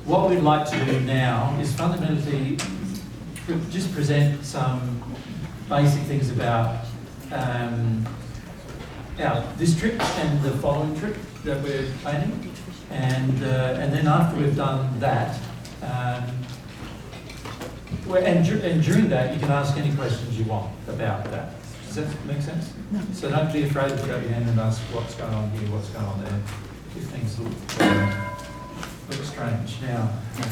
what we'd like to do now is fundamentally just present some basic things about this trip and the following trip that we're planning, and then after we've done that, and during that you can ask any questions you want about that. Does that make sense? No. So don't be afraid to put up your hand and ask what's going on here, what's going on there, if things look strange. Now, We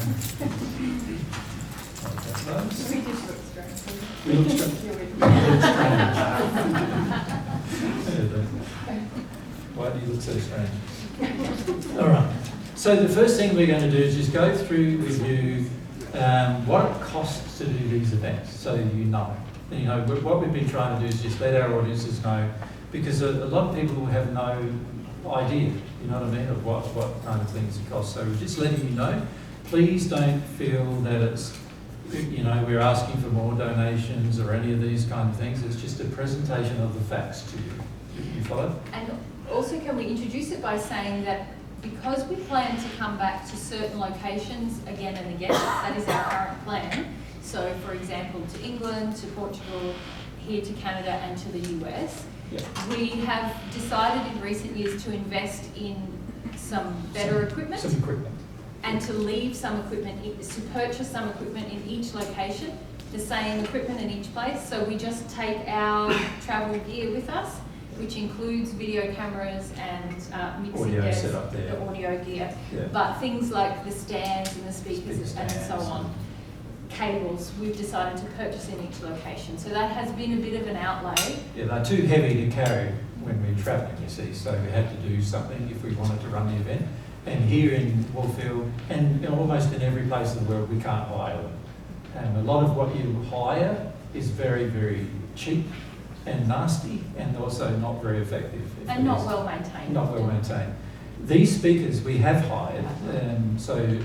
just look strange. we look strange. Why do you look so strange? All right. So the first thing we're going to do is just go through with you what it costs to do these events, so you know. You know, what we've been trying to do is just let our audiences know, because a lot of people have no idea, you know what I mean, of what kind of things it costs. So we're just letting you know. Please don't feel that it's, you know, we're asking for more donations or any of these kind of things. It's just a presentation of the facts to you. You follow? And also, can we introduce it by saying that because we plan to come back to certain locations again and again, that is our current plan. So, for example, to England, to Portugal, here to Canada and to the US. Yeah. We have decided in recent years to invest in some better equipment. Some equipment. And to leave some equipment, to purchase some equipment in each location, the same equipment in each place. So we just take our travel gear with us, which includes video cameras and mixing Audio desks, set up there. the audio gear, Yeah. but things like the stands and the speakers and so stands. on. Cables, we've decided to purchase in each location. So that has been a bit of an outlay. Yeah, they're too heavy to carry when we're travelling, you see, so we had to do something if we wanted to run the event. And here in Wallfield, and almost in every place in the world, we can't hire them. And a lot of what you hire is very, very cheap and nasty, and also not very effective. And not well maintained. Not well maintained. These speakers we have hired, so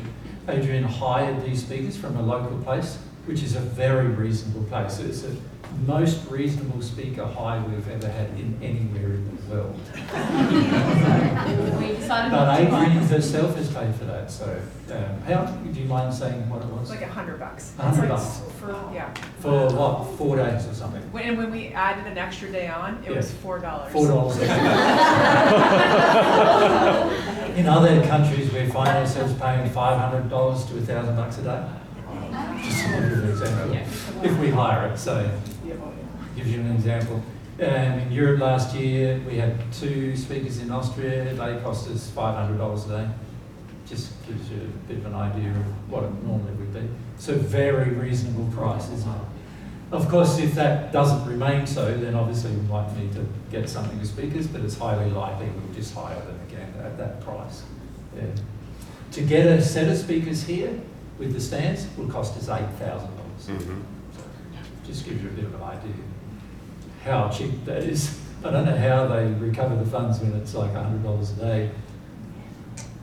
Adrian hired these speakers from a local place, which is a very reasonable place. It's the most reasonable speaker hire we've ever had in anywhere in the world. We decided But not to buy Adrian them. herself has paid for that. So, how do you mind saying what it was? Like $100. $100. Yeah. For what? 4 days or something? When we added an extra day on, it was $4. $4. In other countries, we find ourselves paying $500 to $1,000 a day. Just to give you an example. If we hire it, so gives you an example. In Europe last year, we had 2 speakers in Austria. They cost us $500 a day. Just gives you a bit of an idea of what it normally would be. So very reasonable price, isn't it? Of course, if that doesn't remain so, then obviously we might need to get something with speakers, but it's highly likely we'll just hire them again at that price. Yeah. To get a set of speakers here with the stands will cost us $8,000. Mm-hmm. So just gives you a bit of an idea how cheap that is. I don't know how they recover the funds when it's like $100 a day.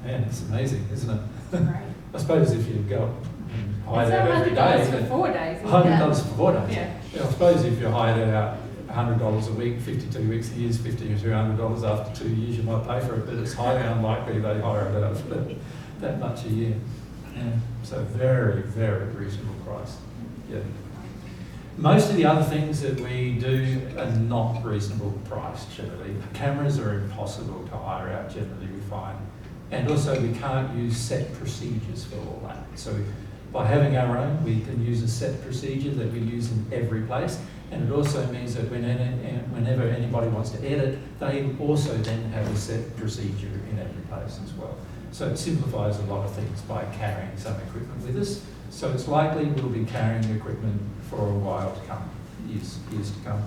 Man, it's amazing, isn't it? Right. I suppose if you go and hire It's that every day, $100 for 4 days. isn't $100 it? for 4 days. Yeah. I suppose if you hired it out $100 a week, 52 weeks a year, is $50 or $200 after 2 years, you might pay for it, but it's highly unlikely they hire it out for that much a year. Yeah. So very, very reasonable price. Yeah. Most of the other things that we do are not reasonable price generally. Cameras are impossible to hire out generally, we find. And also we can't use set procedures for all that. So by having our own, we can use a set procedure that we use in every place. And it also means that whenever anybody wants to edit, they also then have a set procedure in every place as well. So it simplifies a lot of things by carrying some equipment with us. So it's likely we'll be carrying equipment for a while to come, years to come.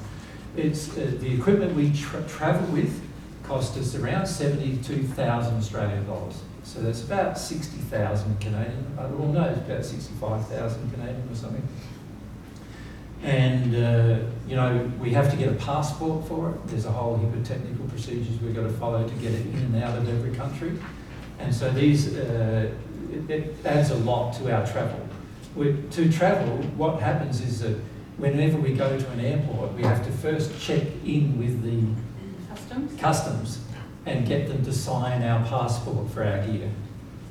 It's the equipment we travel with cost us around 72,000 Australian dollars. So that's about 60,000 Canadian. Well, no, it's about 65,000 Canadian or something. And you know, we have to get a passport for it. There's a whole heap of technical procedures we've got to follow to get it in and out of every country. And so these, it adds a lot to our travel. To travel, what happens is that whenever we go to an airport, we have to first check in with the customs and get them to sign our passport for our gear.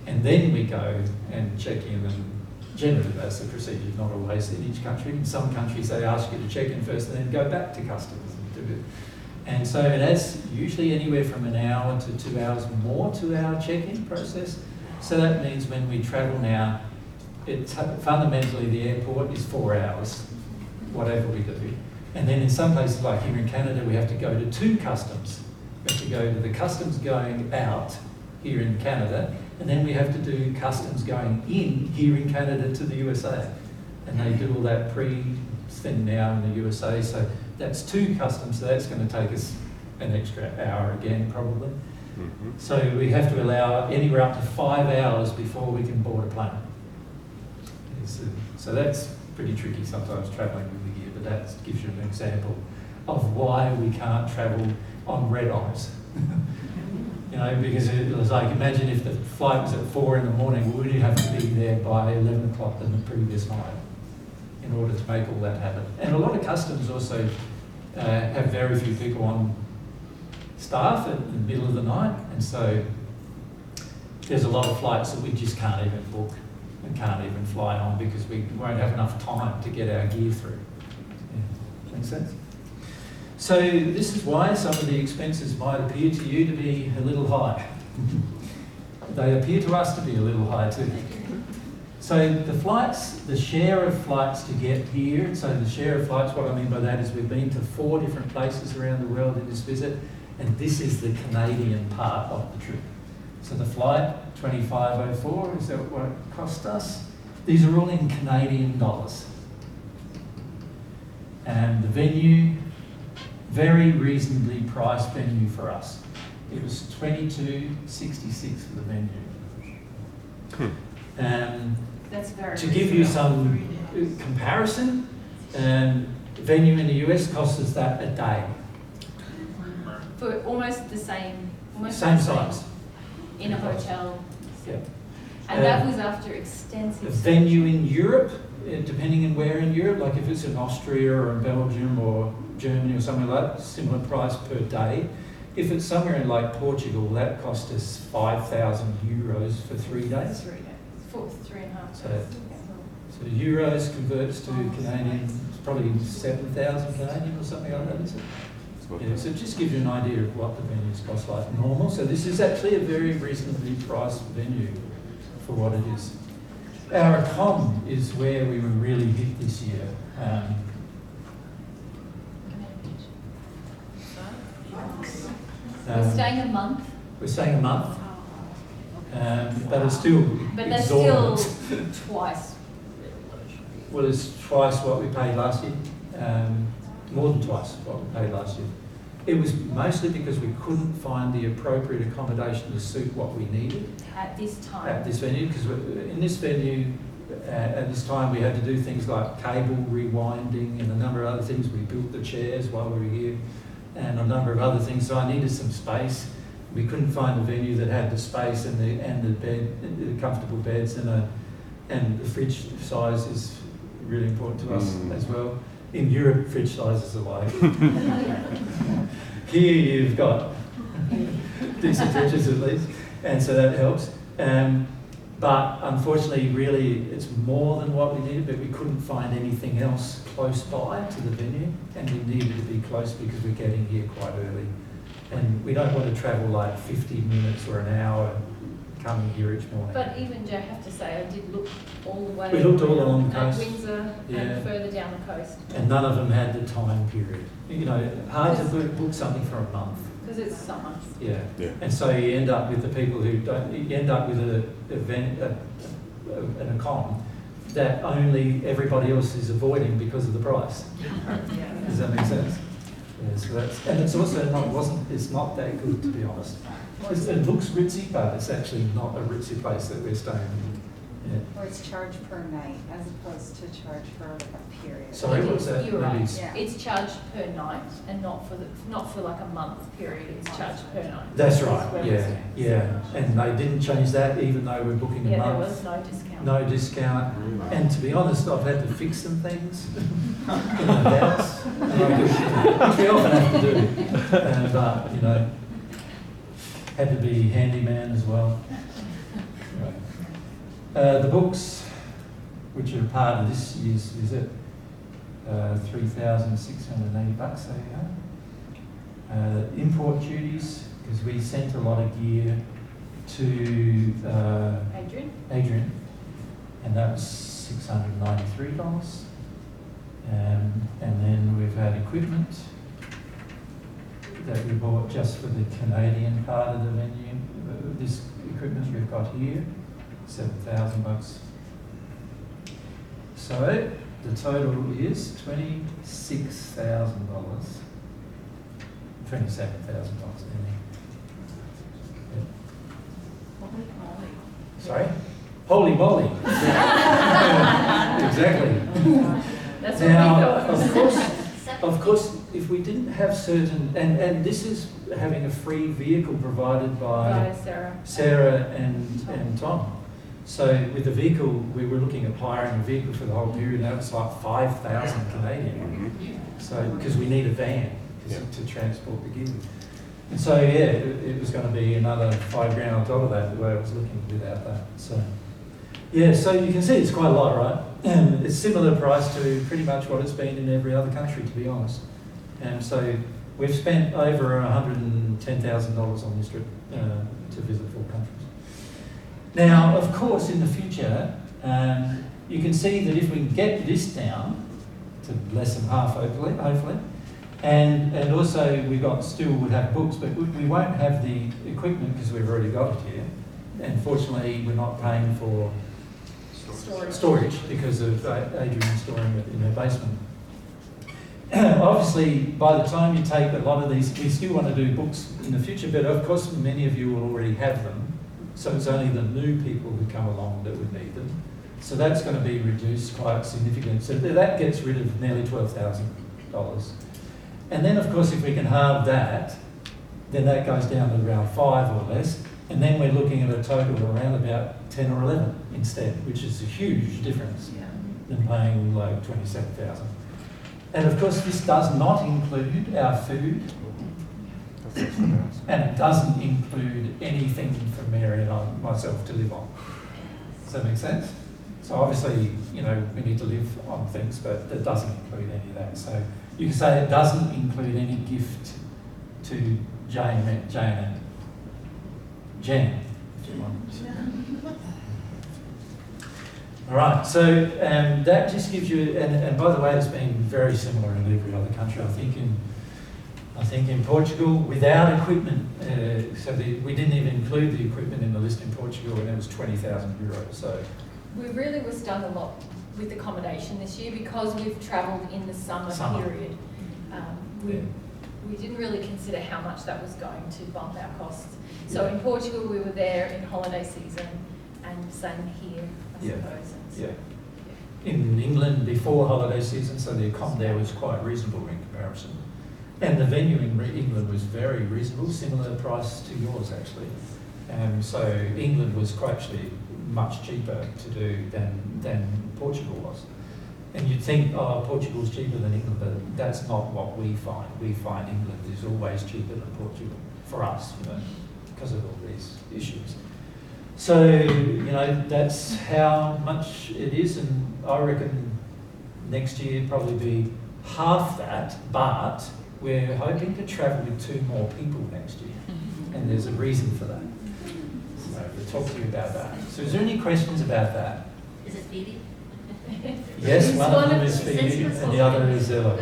and then we go and check in, and generally that's the procedure, not always in each country. In some countries they ask you to check in first and then go back to customs and do it. And so it adds usually anywhere from an hour to 2 hours more to our check-in process. So that means when we travel now, it's fundamentally the airport is 4 hours, whatever we do. And then in some places like here in Canada, we have to go to 2 customs. We have to go to the customs going out here in Canada, and then we have to do customs going in here in Canada to the USA. And they do all that pre-thing now in the USA, so that's 2 customs, so that's going to take us an extra hour again, probably. Mm-hmm. So we have to allow anywhere up to 5 hours before we can board a plane. So that's pretty tricky sometimes travelling with the gear, but that gives you an example of why we can't travel on red eyes. You know, because it was like, imagine if the flight was at 4 in the morning, we would have to be there by 11 o'clock the previous night in order to make all that happen. And a lot of customs also have very few people on staff in the middle of the night, and so there's a lot of flights that we just can't even book and can't even fly on because we won't have enough time to get our gear through. Yeah. Make sense? So this is why some of the expenses might appear to you to be a little high. They appear to us to be a little high too. So the flights, the share of flights to get here, so the share of flights, what I mean by that is we've been to 4 different places around the world in this visit, and this is the Canadian part of the trip. So the flight, 2504, is that what it cost us? These are all in Canadian dollars. And the venue, very reasonably priced venue for us. It was $22.66 for the venue. That's very To give you some comparison, venue in the US costs us that a day. For almost the same, Same size. in a hotel. Yeah. And that was after extensive. A venue in Europe, depending on where in Europe, like if it's in Austria or in Belgium or Germany or somewhere like that, similar price per day. If it's somewhere in like Portugal, that cost us 5,000 euros for 3 days. 3 days. 3.5 So, days. so euros converts to Canadian, it's probably 7,000 Canadian or something like that, is it? Yeah, so it just gives you an idea of what the venues cost like normal. So this is actually a very reasonably priced venue for what it is. Our comm is where we were really hit this year. We're staying a month. We're staying a month, but it's still But that's still exorbitant. twice. Well, it's twice what we paid last year, more than twice what we paid last year. It was mostly because we couldn't find the appropriate accommodation to suit what we needed At this time. at this venue, because in this venue, at this time we had to do things like cable rewinding and a number of other things. We built the chairs while we were here and a number of other things, so I needed some space. We couldn't find a venue that had the space and the bed, the comfortable beds, and the fridge size is really important to us as well. In Europe, fridge sizes are like here you've got decent fridges at least, and so that helps. But unfortunately, really, it's more than what we needed, but we couldn't find anything else close by to the venue, and we needed to be close because we're getting here quite early. And we don't want to travel like 50 minutes or an hour coming here each morning. But even, Joe, I have to say, I did look all the way We looked all around along the at coast. Windsor Yeah. and further down the coast. And none of them had the time period. You know, hard to book something for a month. Because it's summer. Yeah. Yeah. And so you end up with the people who don't, you end up with an account that only everybody else is avoiding because of the price. Does that make sense? Yeah, so that's, and it's also it's not that good, to be honest. It looks ritzy, but it's actually not a ritzy place that we're staying in. Yeah. Or it's charged per night as opposed to charge for a period. Sorry, what's that? You're right. Maybe- Yeah. It's charged per night and not for like a month period. It's charged per night. That's That's right, where yeah, it's at. yeah. And they didn't change that even though we're booking a Yeah, there month. was no discount. No discount. And to be honest, I've had to fix some things in the house, which we often have to do. But, you know, had to be handyman as well. Right. The books, which are part of this year's visit, $3,680, there you go. Import duties, because we sent a lot of gear to Adrian, and that was $693. And then we've had equipment that we bought just for the Canadian part of the venue. This equipment we've got here, $7,000. So the total is $26,000, $27,000. Sorry? Holy moly. Exactly. That's Now, what we thought. of course, if we didn't have certain, and this is having a free vehicle provided by Sarah and Tom. So with the vehicle, we were looking at hiring a vehicle for the whole period, and that was like 5,000 Canadian. So, because we need a van to transport the gear. And so, yeah, it was going to be another $5,000 on top of that, the way I was looking without that. So, yeah, so you can see it's quite a lot, right? And it's similar price to pretty much what it's been in every other country, to be honest. And so we've spent over $110,000 on this trip to visit 4 countries. Now, of course, in the future, you can see that if we can get this down to less than half, hopefully, and also we still would have books, but we won't have the equipment because we've already got it here. And fortunately, we're not paying for storage because of Adrian storing it in her basement. Obviously, by the time you take a lot of these, we still want to do books in the future, but of course many of you will already have them. So it's only the new people who come along that would need them. So that's going to be reduced quite significantly. So that gets rid of nearly $12,000. And then of course if we can halve that, then that goes down to around 5 or less. And then we're looking at a total of around about 10 or 11 instead, which is a huge difference than paying like 27,000. And of course, this does not include our food, and it doesn't include anything for Mary and myself to live on. Does that make sense? So obviously, you know, we need to live on things, but it doesn't include any of that. So you can say it doesn't include any gift to Jen, if you want. All right, so that just gives you, and by the way, it's been very similar in every other country. I think in Portugal, without equipment, we didn't even include the equipment in the list in Portugal, and it was €20,000. So we really were stung a lot with accommodation this year because we've travelled in the summer period. We didn't really consider how much that was going to bump our costs. So in Portugal, we were there in holiday season, and same here, I suppose. Yeah. In England, before holiday season, so the accom there was quite reasonable in comparison. And the venue in England was very reasonable, similar price to yours actually. So England was actually much cheaper to do than Portugal was. And you'd think, oh, Portugal's cheaper than England, but that's not what we find. We find England is always cheaper than Portugal, for us, you know, because of all these issues. So, you know, that's how much it is, and I reckon next year probably be half that, but we're hoping to travel with 2 more people next year, and there's a reason for that. So we'll talk to you about that. So is there any questions about that? Is it Phoebe? Yes, one of them is Phoebe, and the other is Ella.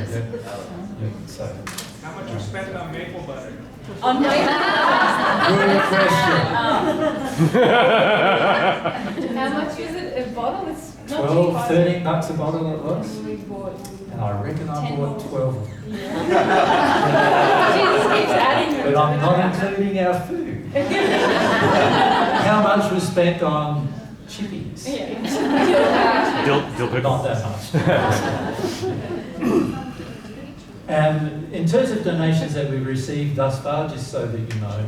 So. How much you spent on maple butter? On maple Good question. How much is it a bottle? It's not 12, cheap. $13 a bottle it was. We bought. And I reckon I 10 bought more. 12 of them. Jesus keeps adding them. But I'm not including our food. How much was spent on chippies? Not that much. In terms of donations that we've received thus far, just so that you know,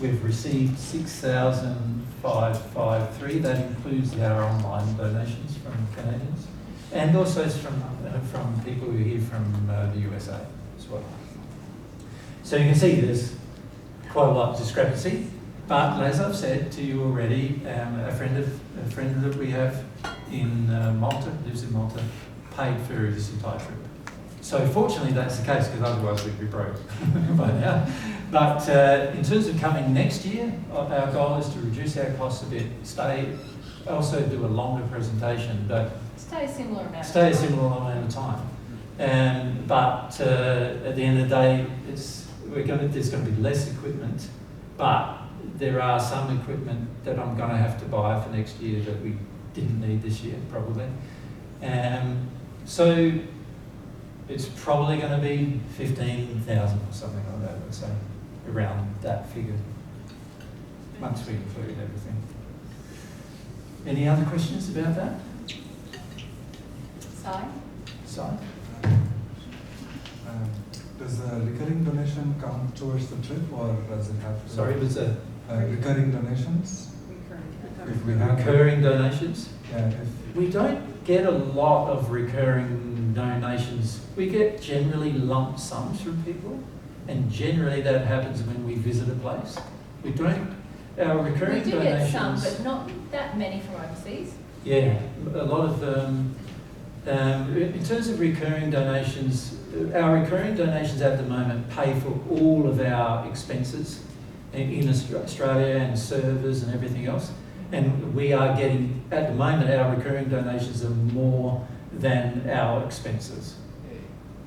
we've received 6,553. That includes our online donations from Canadians, and also from people who are here from the USA as well. So you can see there's quite a lot of discrepancy. But as I've said to you already, a friend that we have in Malta, lives in Malta, paid for this entire trip. So fortunately that's the case, because otherwise we'd be broke by now. But in terms of coming next year, our goal is to reduce our costs a bit, also do a longer presentation, but Stay a similar amount. stay a similar amount of time. But at the end of the day, there's going to be less equipment, but there are some equipment that I'm going to have to buy for next year that we didn't need this year, probably. So it's probably going to be 15,000 or something like that, I'd say, around that figure, once we include everything. Any other questions about that? Si? Does the recurring donation count towards the trip, or does it have to? Sorry, was it recurring donations? If we have recurring donations? Yeah, if We don't get a lot of recurring donations. We get generally lump sums from people, and generally that happens when we visit a place. We don't, our recurring We do donations... get some, but not that many from overseas. Yeah, a lot of in terms of recurring donations, our recurring donations at the moment pay for all of our expenses in Australia and servers and everything else. And we are getting, at the moment, our recurring donations are more than our expenses.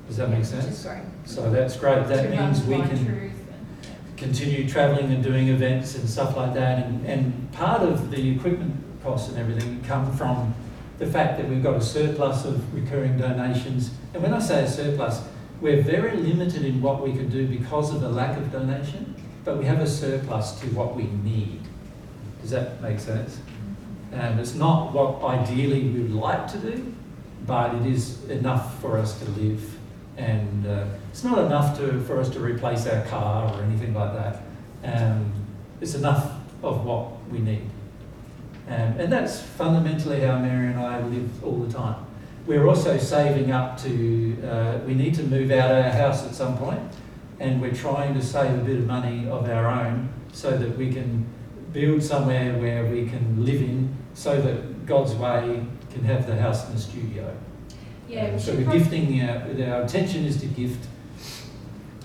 Does that make Which is sense? great. So that's great. That To run means we Blind can Truth and- continue travelling and doing events and stuff like that. And part of the equipment costs and everything come from the fact that we've got a surplus of recurring donations. And when I say a surplus, we're very limited in what we can do because of the lack of donation, but we have a surplus to what we need. Does that make sense? It's not what ideally we would like to do, but it is enough for us to live. And it's not enough for us to replace our car or anything like that. It's enough of what we need. And that's fundamentally how Mary and I live all the time. We're also saving up to, we need to move out of our house at some point, and we're trying to save a bit of money of our own so that we can build somewhere where we can live in, so that God's Way can have the house and the studio. Yeah, we So should we're gifting, our intention is to gift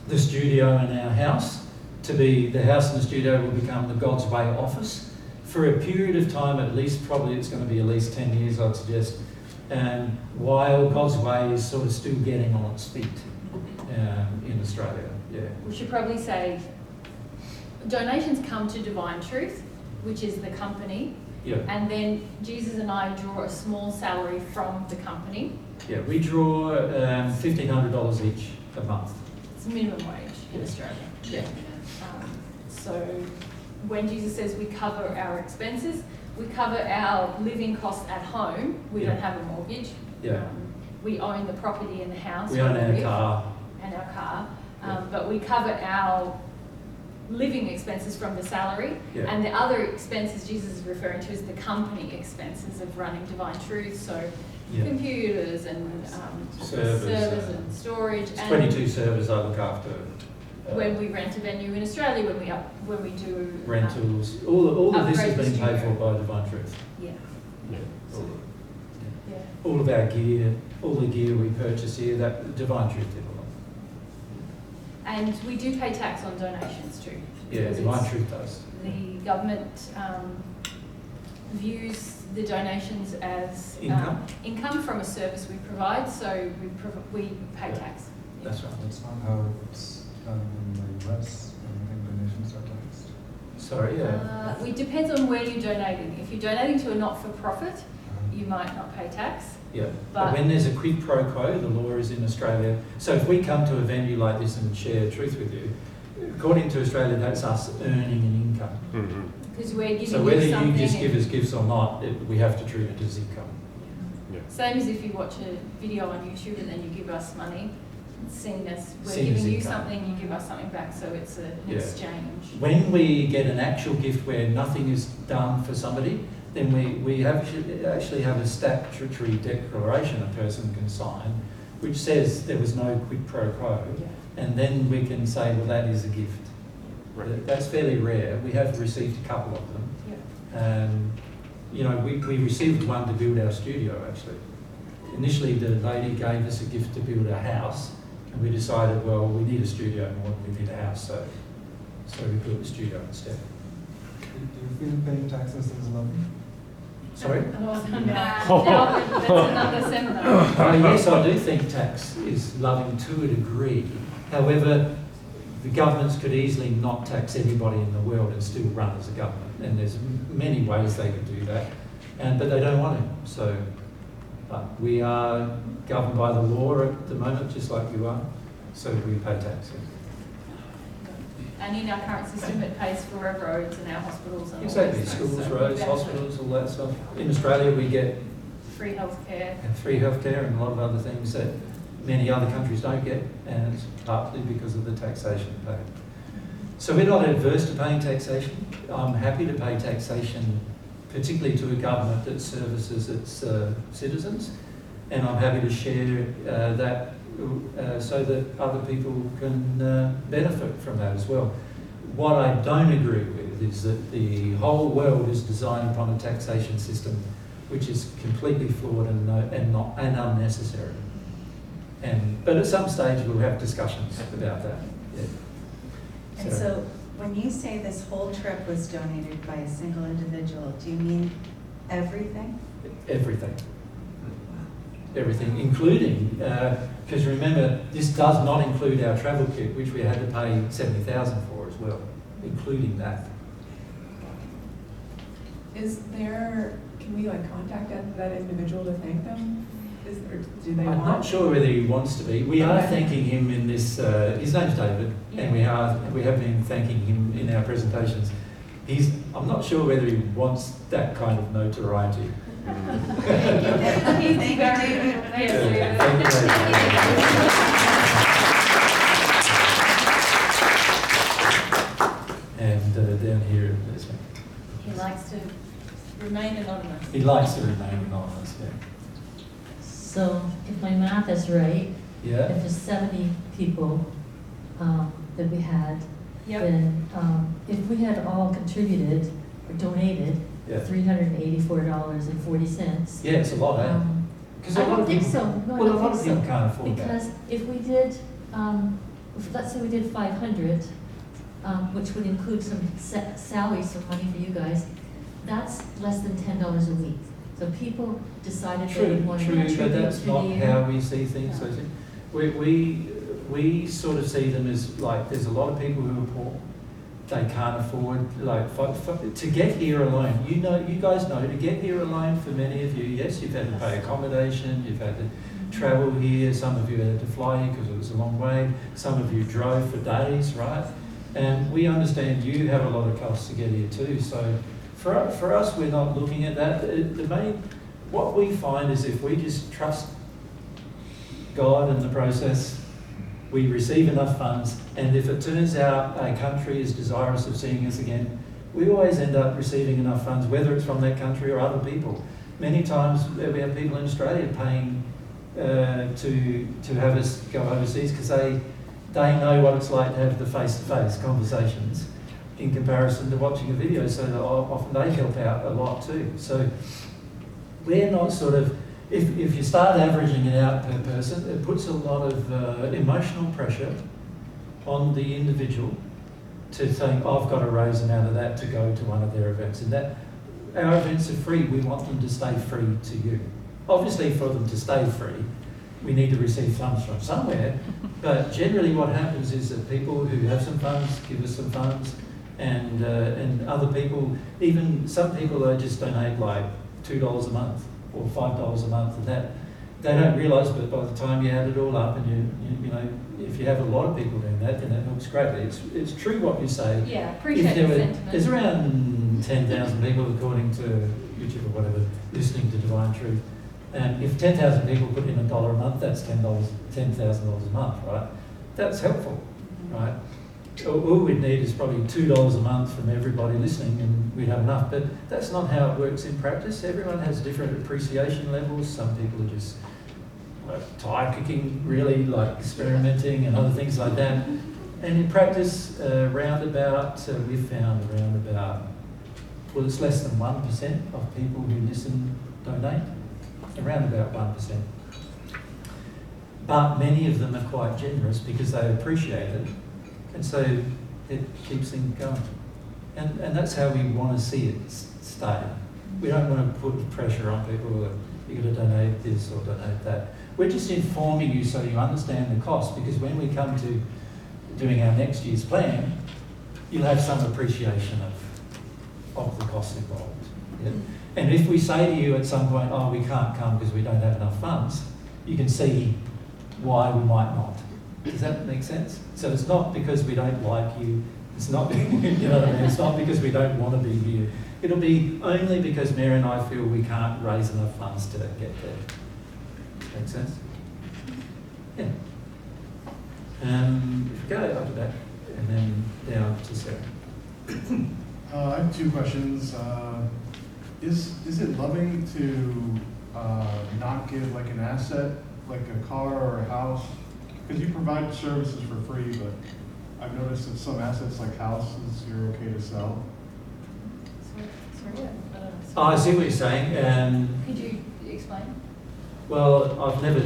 the studio and our house to be, the house and the studio will become the God's Way office for a period of time, at least, probably it's going to be at least 10 years, I'd suggest, while God's Way is sort of still getting on its feet in Australia. Yeah. We should probably say donations come to Divine Truth, which is the company, Yeah. and then Jesus and I draw a small salary from the company. Yeah, we draw $1,500 each a month. It's minimum wage in Australia. Yeah. So when Jesus says we cover our expenses, we cover our living costs at home. We Yeah. don't have a mortgage. Yeah. We own the property in the house. We own where our live, car. and our car. Yeah. But we cover our living expenses from the salary, Yeah. and the other expenses Jesus is referring to is the company expenses of running Divine Truth, so Yeah. computers and Servers, and storage. It's And 22 servers I look after. when we rent a venue in Australia, when we do Rentals, all of this has upgrade the been paid for studio. by Divine Truth. Yeah, All, yeah. all of our gear, all the gear we purchase here, that Divine Truth did all of. And we do pay tax on donations too. Yeah, because Divine it's- Truth does. The government views the donations as income from a service we provide, so we pay Yeah. tax. That's right. that's not how it's done in the US. I don't think donations are taxed. Sorry, yeah. It depends on where you're donating. If you're donating to a not-for-profit, you might not pay tax. Yeah, But- but when there's a quid pro quo, the law is in Australia. So if we come to a venue like this and share truth with you, according to Australia, that's us earning an income. Because we're giving So whether you you something. just give us gifts or not, we have to treat it as income. Same as if you watch a video on YouTube and then you give us money. It's seen as we're Seen as giving you income. something, you give us something back, so it's an Yeah. exchange. When we get an actual gift where nothing is done for somebody, then we actually have a statutory declaration a person can sign, which says there was no quid pro quo, Yeah. and then we can say, well, that is a gift. Right. That's fairly rare. We have received a couple of them. And, you know, we received one to build our studio, actually. Initially, the lady gave us a gift to build a house, and we decided, well, we need a studio more than we need a house, so we built a studio instead. Do you feel paying taxes is lovely? Sorry? No, that's another seminar. Yes, I do think tax is loving to a degree. However, the governments could easily not tax everybody in the world and still run as a government. And there's many ways they could do that, but they don't want to. So, but we are governed by the law at the moment, just like you are. So we pay tax. And in our current system, it pays for our roads and our hospitals and all Exactly, those things. schools, So roads, we've actually hospitals, all that stuff. In Australia, we get free healthcare. free healthcare and a lot of other things that many other countries don't get, and it's partly because of the taxation paid. So we're not adverse to paying taxation. I'm happy to pay taxation, particularly to a government that services its citizens, and I'm happy to share that so that other people can benefit from that as well. What I don't agree with is that the whole world is designed upon a taxation system which is completely flawed and unnecessary. But at some stage we'll have discussions about that. Yeah. And so when you say this whole trip was donated by a single individual, do you mean everything? Everything. Everything, including, because remember, this does not include our travel kit, which we had to pay $70,000 for as well, including that. Can we contact that individual to thank them? Or do they I'm want? not sure whether he wants to be. We are thanking him in this, his name's David, and we have been thanking him in our presentations. I'm not sure whether he wants that kind of notoriety. Thank you, David. And down here, there's one. He likes to remain anonymous. He likes to remain anonymous, yeah. So if my math is right, Yeah. if there's 70 people that we had, Yep. then if we had all contributed or donated Yeah. $384.40. Yeah, it's a lot, eh? Because I don't think so. No, I Well, a don't lot of think people so. can't afford that. Because if we did, let's say we did 500, which would include some salaries, some money for you guys, that's less than $10 a week. So people decided they want to True, contribute but that's through not the year. how we see things. No. I think. We sort of see them as like there's a lot of people who are poor. They can't afford to get here alone. You guys know to get here alone for many of you. Yes, you've had to pay accommodation. You've had to travel here. Some of you had to fly here because it was a long way. Some of you drove for days, right? And we understand you have a lot of costs to get here too. So for us, we're not looking at that. What we find is if we just trust God in the process, we receive enough funds, and if it turns out a country is desirous of seeing us again, we always end up receiving enough funds, whether it's from that country or other people. Many times we have people in Australia paying to have us go overseas because they know what it's like to have the face-to-face conversations in comparison to watching a video, so that often they help out a lot too. So we're not sort of, if you start averaging it out per person, it puts a lot of emotional pressure on the individual to think, I've got to raise an amount of that to go to one of their events. And that our events are free. We want them to stay free to you. Obviously, for them to stay free, we need to receive funds from somewhere. But generally what happens is that people who have some funds give us some funds, and other people, even some people just donate like $2 a month or $5 a month, and that they don't realise, but by the time you add it all up, and you know, if you have a lot of people doing that, then it helps greatly. It's true what you say. Yeah, appreciate the sentiment. There's around 10,000 people, according to YouTube or whatever, listening to Divine Truth. And if 10,000 people put in $1 a month, that's $10,000 a month, right? That's helpful, right? All we'd need is probably $2 a month from everybody listening, and we'd have enough. But that's not how it works in practice. Everyone has different appreciation levels. Some people are just tire kicking, really, like experimenting and other things like that. And in practice, we've found around about, well, it's less than 1% of people who listen donate, around about 1%. But many of them are quite generous because they appreciate it, and so it keeps things going. And that's how we want to see it stay. We don't want to put pressure on people that you've got to donate this or donate that. We're just informing you so you understand the cost, because when we come to doing our next year's plan, you'll have some appreciation of the costs involved. Yeah? And if we say to you at some point, oh, we can't come because we don't have enough funds, you can see why we might not. Does that make sense? So it's not because we don't like you, it's not, you know what I mean? It's not because we don't want to be here. It'll be only because Mary and I feel we can't raise enough funds to get there. Make sense? Yeah. Go up to that and then down to Sarah. I have two questions. Is it loving to not give like an asset, like a car or a house? Because you provide services for free, but I've noticed that some assets like houses, you're okay to sell. Sorry, Oh, I see what you're saying. could you explain? Well, I've never,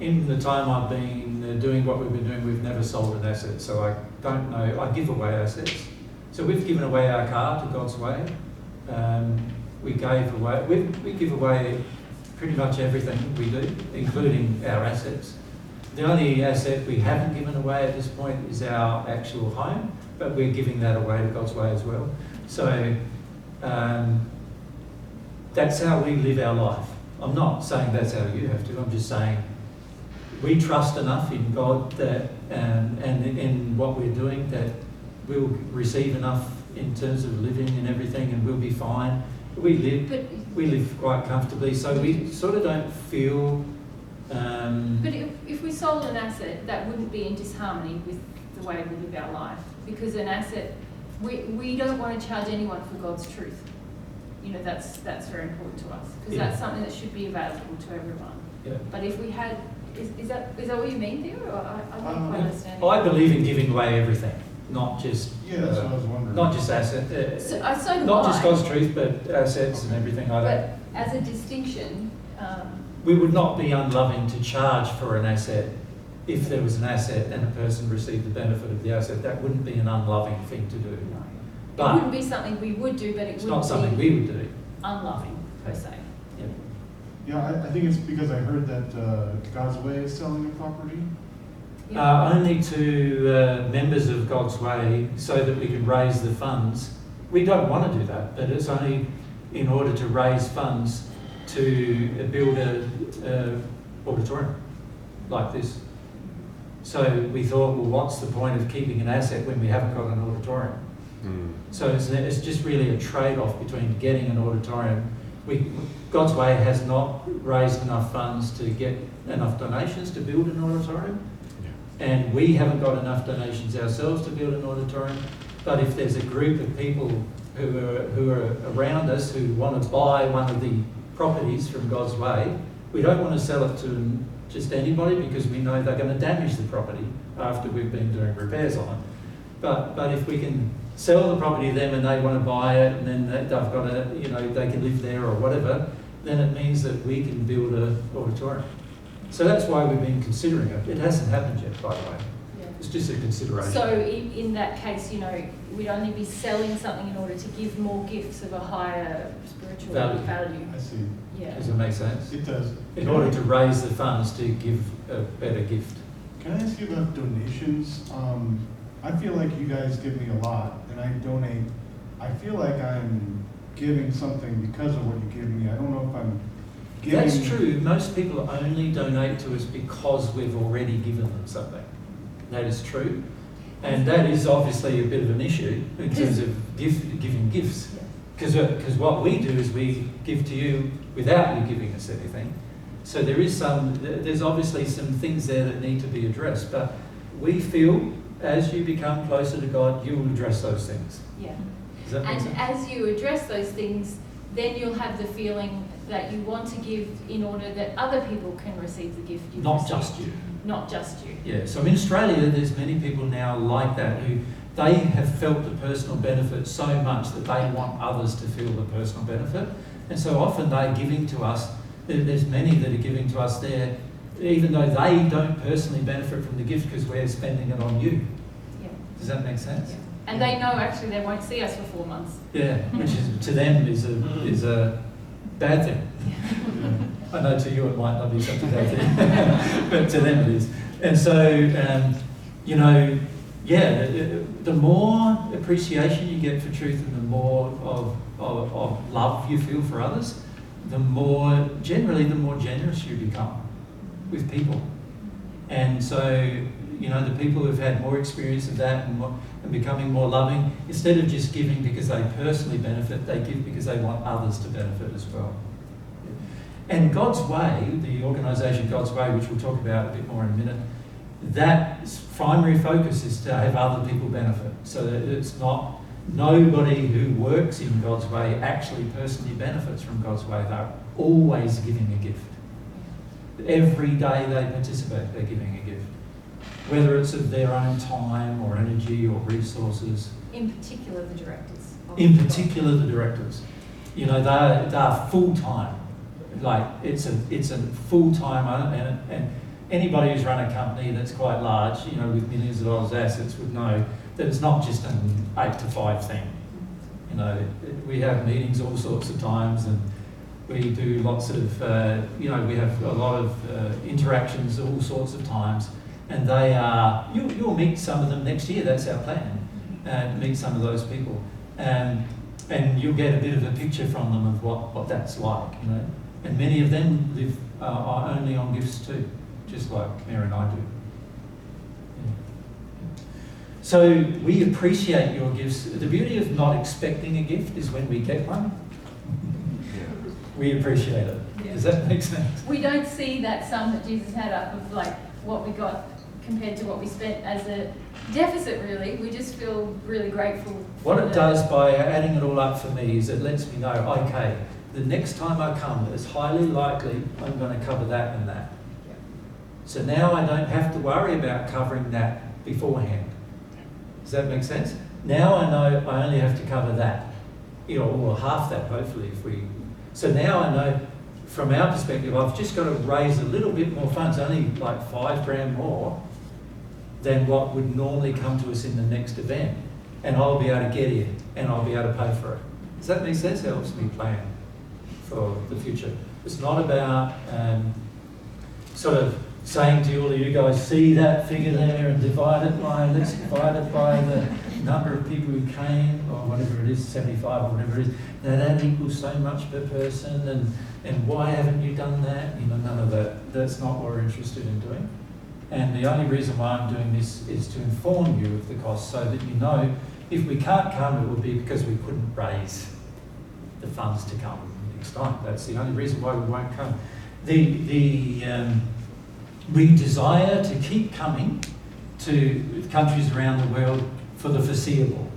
in the time I've been doing what we've been doing, we've never sold an asset, so I don't know. I give away assets. So we've given away our car to God's Way. We give away pretty much everything we do, including our assets. The only asset we haven't given away at this point is our actual home, but we're giving that away to God's Way as well. So that's how we live our life. I'm not saying that's how you have to. I'm just saying we trust enough in God that and in what we're doing that we'll receive enough in terms of living and everything, and we'll be fine. We live quite comfortably, so we sort of don't feel. But if we sold an asset, that wouldn't be in disharmony with the way we live our life, because an asset, we don't want to charge anyone for God's truth. You know, that's very important to us, because that's something that should be available to everyone. Yeah. But if we had, is that what you mean there, or I don't quite understand? I believe in giving away everything, not just that's what I was wondering. not just asset, So do not I. just God's truth, but assets and everything like that. But as a distinction, We would not be unloving to charge for an asset if there was an asset and a person received the benefit of the asset. That wouldn't be an unloving thing to do. no. But It wouldn't be something we would do, but it it's would not be something we would do. unloving, per se. Yeah, I think it's because I heard that God's Way is selling the property. Only to members of God's Way, so that we can raise the funds. We don't want to do that, but it's only in order to raise funds to build a auditorium like this. So we thought, well, what's the point of keeping an asset when we haven't got an auditorium? So it's just really a trade-off between getting an auditorium. God's Way has not raised enough funds to get enough donations to build an auditorium, and we haven't got enough donations ourselves to build an auditorium. But if there's a group of people who are around us who want to buy one of the properties from God's Way, we don't want to sell it to just anybody, because we know they're going to damage the property after we've been doing repairs on it. But if we can sell the property to them and they want to buy it, and then they've got they can live there or whatever, then it means that we can build an auditorium. So that's why we've been considering it. It hasn't happened yet, by the way. Yeah. It's just a consideration. So in that case, we'd only be selling something in order to give more gifts of a higher spiritual value. I see. Yeah. Does it make sense? It does. In order to raise the funds to give a better gift. Can I ask you about donations? I feel like you guys give me a lot, and I donate. I feel like I'm giving something because of what you give me. I don't know if I'm giving. That's true. Most people only donate to us because we've already given them something. That is true. And that is obviously a bit of an issue in terms of giving gifts. Because what we do is we give to you without you giving us anything. So there's obviously some things there that need to be addressed. But we feel as you become closer to God, you will address those things. Yeah. Does that make And sense? as you address those things, then you'll have the feeling that you want to give in order that other people can receive the gift you've Not received. just you. Not just you. Yeah, so in Australia, there's many people now like that who they have felt the personal benefit so much that they want others to feel the personal benefit. And so often they're giving to us, there's many that are giving to us there, even though they don't personally benefit from the gift because we're spending it on you. Yeah. Does that make sense? Yeah. And they know actually they won't see us for 4 months. Yeah, which is to them is a bad thing. I know to you it might not be such a bad thing, but to them it is. And so, you know, yeah, the more appreciation you get for truth and the more of love you feel for others, the more generous you become with people. And so, you know, the people who've had more experience of that and becoming more loving, instead of just giving because they personally benefit, they give because they want others to benefit as well. And God's Way, the organisation God's Way, which we'll talk about a bit more in a minute, that primary focus is to have other people benefit. So that it's not nobody who works in God's Way actually personally benefits from God's Way. They're always giving a gift. Every day they participate, they're giving a gift. Whether it's of their own time or energy or resources. In particular, the directors. In particular, the directors. You know, they're full-time. Like, it's a full-time, and anybody who's run a company that's quite large, you know, with millions of dollars assets would know that it's not just an 8 to 5 thing. You know, we have meetings all sorts of times, and we do lots of, you know, we have a lot of interactions all sorts of times, and they are, you'll meet some of them next year, that's our plan, to meet some of those people. And you'll get a bit of a picture from them of what that's like, you know. And many of them live are only on gifts too, just like Mary and I do. Yeah. So we appreciate your gifts. The beauty of not expecting a gift is when we get one, we appreciate it. Yeah. Does that make sense? We don't see that sum that Jesus had up of like what we got compared to what we spent as a deficit, really. We just feel really grateful. What it does by adding it all up for me is it lets me know, okay, the next time I come, it's highly likely I'm going to cover that and that. Yeah. So now I don't have to worry about covering that beforehand. Does that make sense? Now I know I only have to cover that, you know, or half that hopefully if we. So now I know from our perspective, I've just got to raise a little bit more funds, only like $5,000 more than what would normally come to us in the next event. And I'll be able to get in and I'll be able to pay for it. Does that make sense? It helps me plan for the future. It's not about sort of saying to all of you guys, see that figure there and let's divide it by the number of people who came, or whatever it is, 75 or whatever it is. Now that equals so much per person, and why haven't you done that? You know, none of that. That's not what we're interested in doing. And the only reason why I'm doing this is to inform you of the cost so that you know if we can't come, it will be because we couldn't raise the funds to come next time. That's the only reason why we won't come. We desire to keep coming to countries around the world for the foreseeable.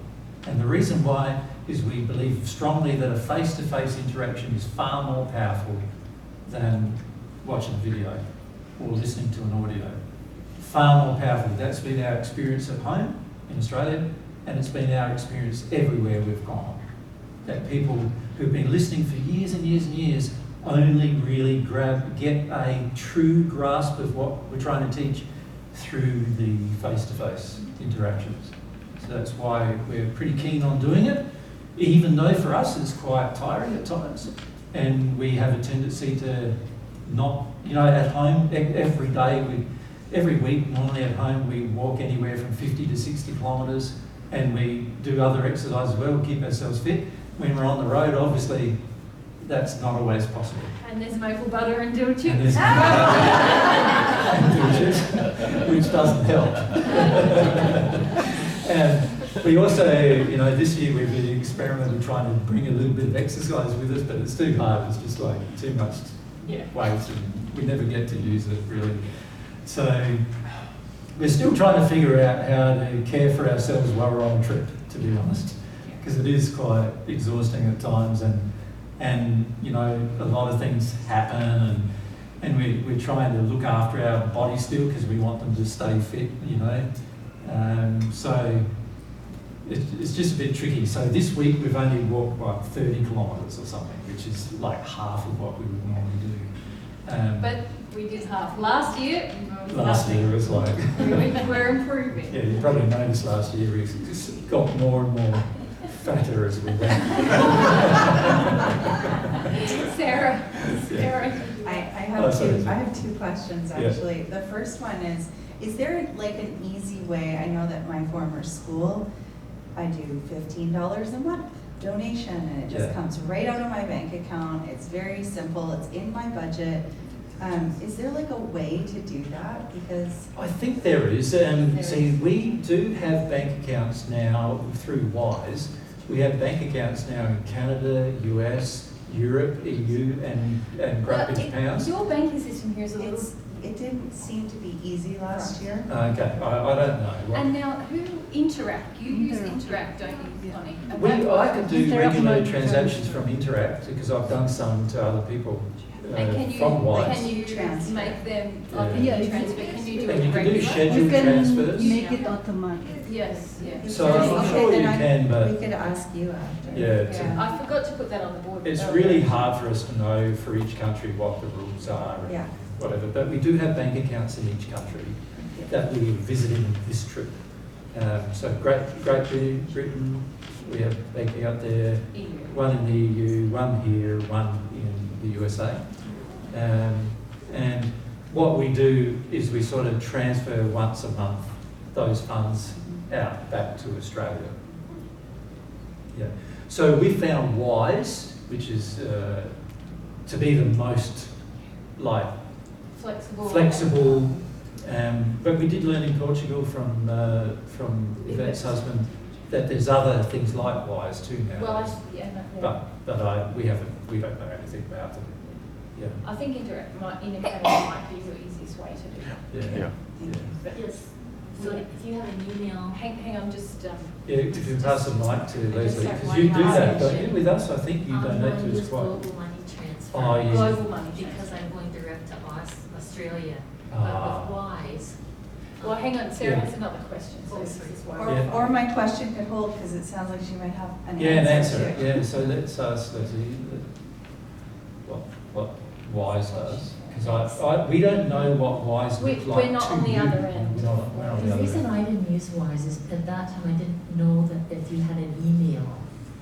And the reason why is we believe strongly that a face-to-face interaction is far more powerful than watching a video or listening to an audio. Far more powerful. That's been our experience at home in Australia, and it's been our experience everywhere we've gone. That people who've been listening for years and years and years only really get a true grasp of what we're trying to teach through the face-to-face interactions. So that's why we're pretty keen on doing it, even though for us it's quite tiring at times. And we have a tendency to not, you know, at home, every week, normally at home, we walk anywhere from 50 to 60 kilometres, and we do other exercises as well, keep ourselves fit. When we're on the road, obviously, that's not always possible. And there's maple butter and dill chips. And there's and dill chips, which doesn't help. And we also, you know, this year we've been experimenting trying to bring a little bit of exercise with us, but it's too hard. It's just like too much weight, and we never get to use it really. So we're still trying to figure out how to care for ourselves while we're on a trip, to be honest, because it is quite exhausting at times, and and you know, a lot of things happen, and we're trying to look after our body still because we want them to stay fit, you know. So it's just a bit tricky. So this week we've only walked like 30 kilometres or something, which is like half of what we would normally do. But we did half. Last year it was like... we're improving. Yeah, you probably noticed last year we just got more and more fatter as we went. Sarah. I have two questions, Yeah. actually. The first one is there like an easy way? I know that my former school, I do $15 a month donation, and it just Yeah. comes right out of my bank account. It's very simple. It's in my budget. Is there like a way to do that? Because I think there is. See, we do have bank accounts now through Wise. We have bank accounts now in Canada, US, Europe, EU, and Great British pounds. Your banking system here is a little... it didn't seem to be easy last year. Okay, I don't know. And now, who Interact? You use Interact, don't you, Connie? I can do regular transactions from Interact because I've done some to other people And from Wise. can you Transfer. make them, Yeah. like, can you transfer, can you do And it you can do regular? scheduled transfers. Make it automatic. Yes, yeah. So I'm sure you can, We but could ask you after. yeah, I forgot to put that on the board. it's really hard for us to know for each country what the rules are and Yeah. whatever. But we do have bank accounts in each country that we visited this trip. So Great Britain, we have banking out there. EU. One in the EU, one here, one in the USA. And what we do is we sort of transfer once a month those funds out back to Australia. Yeah. So we found Wise, which is to be the most like flexible. But we did learn in Portugal from Yvette's husband that there's other things like Wise too now. Well, But we don't know anything about them. Yeah. I think Interact might be the easiest way to do it. Yeah. But Yes, so if you have an email. hang on, just, Yeah, if you pass the mic to Leslie, have because one you do that, message. don't you, with us? I think you donate Mine to us is quite. global money transfer. Oh, yeah. global money Because transfer. I'm going direct to Australia, Ah. but with Wise. Well, hang on, Sarah Yeah. has another question, so Oh, this sorry. is why. Yeah. Or my question could hold, because it sounds like she might have an answer. Yeah, an answer. too. Yeah, so let's ask Leslie what Wise does. Because we don't know what Wise looks like. We're not to on the you. other end. We're on The the other reason end. I didn't use Wise is at that time I didn't know that if you had an email.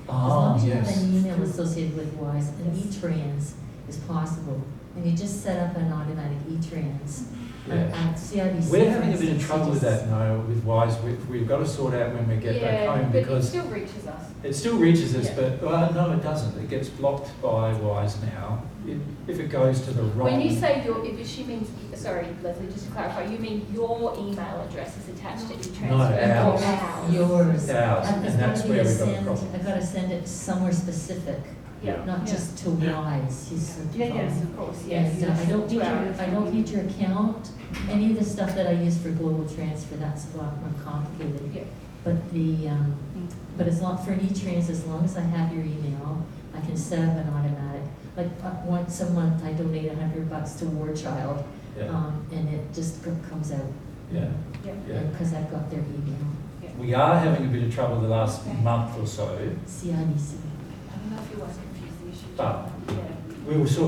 As long as you have yes. an email associated with Wise, an e-trans is possible. And you just set up an automatic e-trans. Yeah. CIBC. We're having a bit of trouble with that now with Wise. We've got to sort out when we get back home but it because still reaches us. it still reaches us, Yeah. but no, it doesn't. It gets blocked by Wise now. If it goes to the wrong. When you say if she means, sorry, Leslie, just to clarify, you mean your email address is attached to e-transfer? No, ours. Yours. Ours, and that's where we got a problem. I've got to send it somewhere specific, Yeah. not just to Wise. Yes, of course, yes. And I don't need your account. Any of the stuff that I use for global transfer, that's a lot more complicated. Yeah. But but as long, for an e-trans, as long as I have your email, I can set up an automatic. Like once a month, I donate $100 to War Child, Yeah. and it just comes out. Yeah. Yeah. Because I've got their email. We are having a bit of trouble the last month or so. CIBC. I don't know if you want to confuse the issue. But Yeah.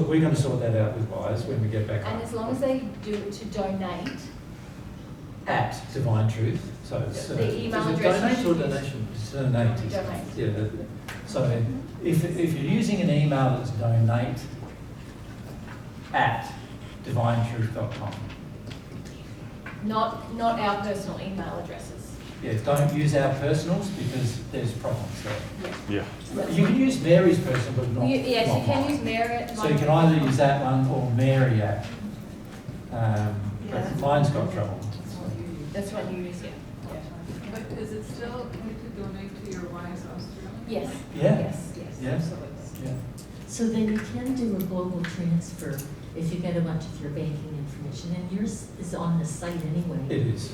we're going to sort that out with Wise when we get back And home. as long as they do it to donate, At Divine Truth. So it's The email is it address donate you or should use. donation? It's donate. isn't it? Donate. Yeah. So if you're using an email that's donate@divinetruth.com. not our personal email addresses. Yeah, don't use our personals because there's problems there. Yeah. You can use Mary's personal, but not Yes, not you can mine. use Merit. So you can either use that one or Mary at. But mine's got trouble. That's what you use, yeah. But is it still, we could donate to your Wise Australia? Yes. Yeah. Yes, Yeah. absolutely. Yeah. So then you can do a global transfer if you get a bunch of your banking information, and yours is on the site anyway. It is.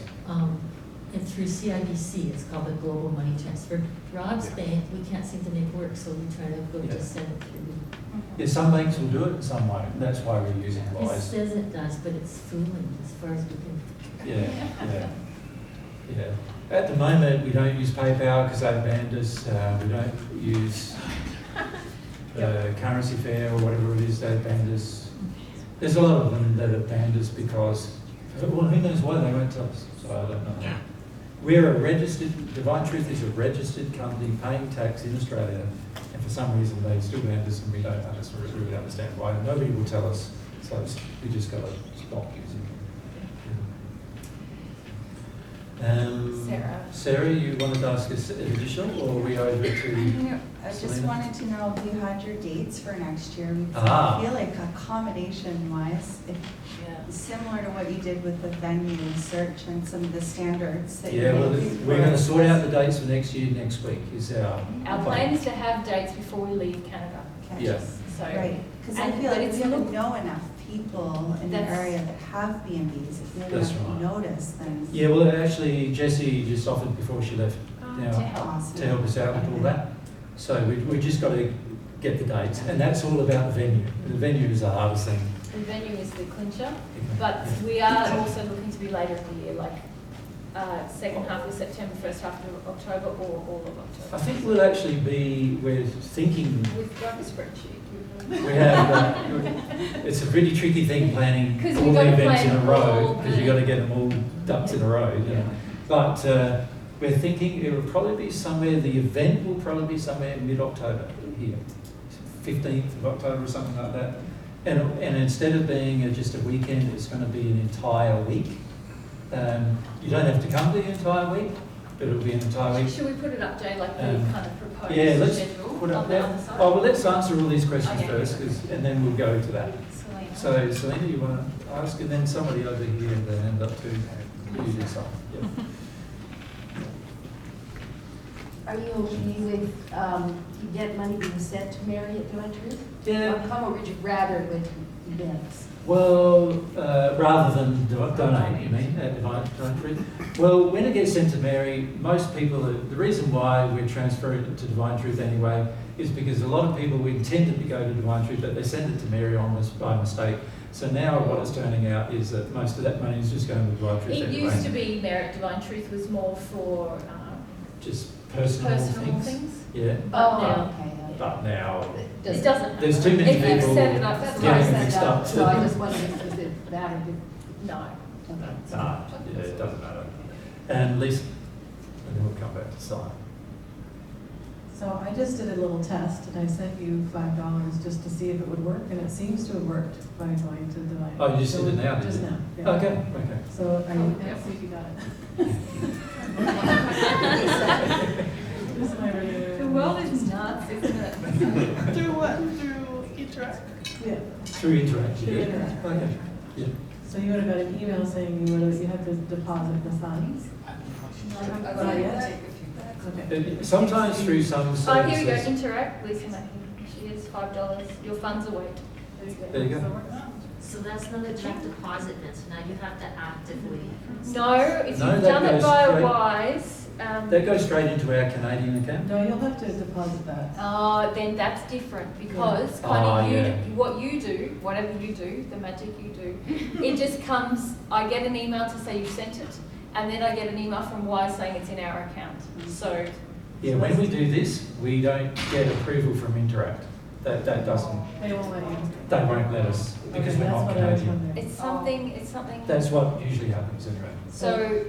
And through CIBC, it's called the Global Money Transfer. Rob's Yeah. bank, we can't seem to make work, so we try to go Yeah. just send it through Yeah, some banks will do it and some won't, and that's why we're using It Wise. says it does, but it's fooling as far as we can. Yeah. At the moment, we don't use PayPal because they've banned us. We don't use Currency Fair or whatever it is, they've banned us. There's a lot of them that have banned us because, well, who knows why they won't tell us, so I don't know. We're a registered, Divine Truth is a registered company paying tax in Australia, and for some reason they still banned us and we don't really understand why. Nobody will tell us, so we just got to stop using it. Sarah, you wanted to ask us additional, or are we over to? I just Selena? wanted to know if you had your dates for next year. Ah. I feel like accommodation-wise, if similar to what you did with the venue search and some of the standards that Yeah, you well, made we're going to sort out the dates for next year next week. Is our plan is to have dates before we leave Canada. Okay. Yeah. So, Right, because I and- feel but like it's if you don't look- know enough people in the That's- area that have B&Bs, if you have That's enough right. notice, then. Yeah, well, actually, Jessie just offered before she left now to help. Awesome. to help us out with all that. So we just got to get the dates, and that's all about the venue. The venue is the hardest thing. The venue is the clincher, but we are also looking to be later in the year, like second half of September, first half of October, or all of I October. think we'll actually be. We're thinking. We've got a spreadsheet. We have. It's a pretty tricky thing planning 'Cause all we've the gotta events in a plan row all because you've got to get them all ducks in a row. You know. But we're thinking it will probably be somewhere. The event will probably be somewhere mid-October here, 15th of October or something like that. And instead of being just a weekend, it's going to be an entire week. You don't have to come the entire week, but it'll be an entire week. Should we put it up, Jay, like the kind of proposed Yeah, let's schedule put up on the that. other side? Oh, well, let's answer all these questions Okay. first, and then we'll go to that. Selena. So, Selena, you want to ask, and then somebody over here, and then end up to you decide. Yeah. Are you okay with debt money being sent to Mary at Divine Truth? Yeah. Or would you rather with events? Well, rather than donate, you mean, at Divine Truth? Well, when it gets sent to Mary, most people, the reason why we're transferring it to Divine Truth anyway is because a lot of people we intended to go to Divine Truth, but they send it to Mary almost by mistake. So now what it's turning out is that most of that money is just going to Divine Truth It anyway. used to be Merit Divine Truth was more for Just personal things. Yeah. But now, Okay. But now, it doesn't. there's too many If you've people set it up, that's why I getting said mixed that. up. So I just wondered if it that or did. No. Nah, yeah, it doesn't matter. And Lisa, and then we'll come back to Si. So I just did a little test and I sent you $5 just to see if it would work, and it seems to have worked by going to Divine. Oh, you just So did it now, did Just you? now, yeah. Okay. So I, Let's see if you got it. this is my regular. The world is nuts, isn't it? Through what? Through Interact? Yeah, Through interaction. Through Yeah. Interact. Okay. Yeah. so you would have got an email saying you have to deposit the funds. Not yet? Okay. Sometimes through some services. Oh, here we go, Interact, Lisa Mackey. She is $5. Your funds await. There you go. So that's not a direct deposit then, so now you have to actively. No, if No, you've that done it goes by straight- Wise, That goes straight into our Canadian account. No, you'll have to deposit that. then that's different because Yeah. kind of Yeah. what you do, whatever you do, the magic you do, it just comes, I get an email to say you sent it, and then I get an email from Wise saying it's in our account. So, Yeah, when we do this, we don't get approval from Interact. That doesn't, They won't let you. they won't let us because Okay, we're not that's what I was Canadian. wondering. it's something. That's what usually happens anyway. So,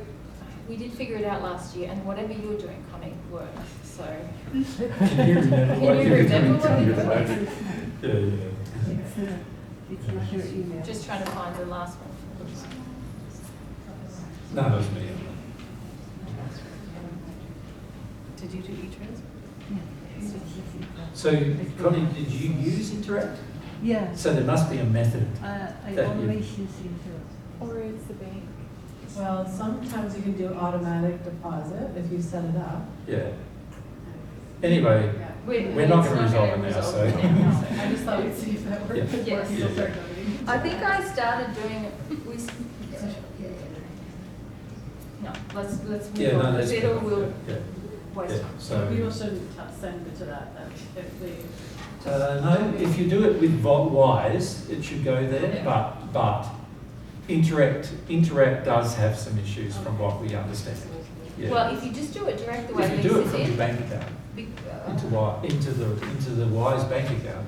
we did figure it out last year, and whatever you're doing, Connie, worked. So, Can you remember Can what you you were remember doing? what you did? Yeah. It's your email. just trying to find the last one. No, it was me. Did you do E-Trans? So, Connie, did you use Interact? Yeah, So there must be a method. I That you- always use Interact. Or it's the bank? Well, sometimes you can do automatic deposit if you set it up. Yeah. Anyway, We're not gonna resolve it now, so. I just thought we'd see if that worked. Yeah. Yes. Yeah. I think I started doing it, no, let's move Yeah, no, on, that's. because it'll, will Yeah, waste yeah, time. so. People shouldn't send it to that then, if we No, if you do it with Wise, it should go there, but Interact does have some issues from what we understand. Yeah. Well, if you just do it direct the way If you do it Lisa's from your in, bank account, into the Wise bank account,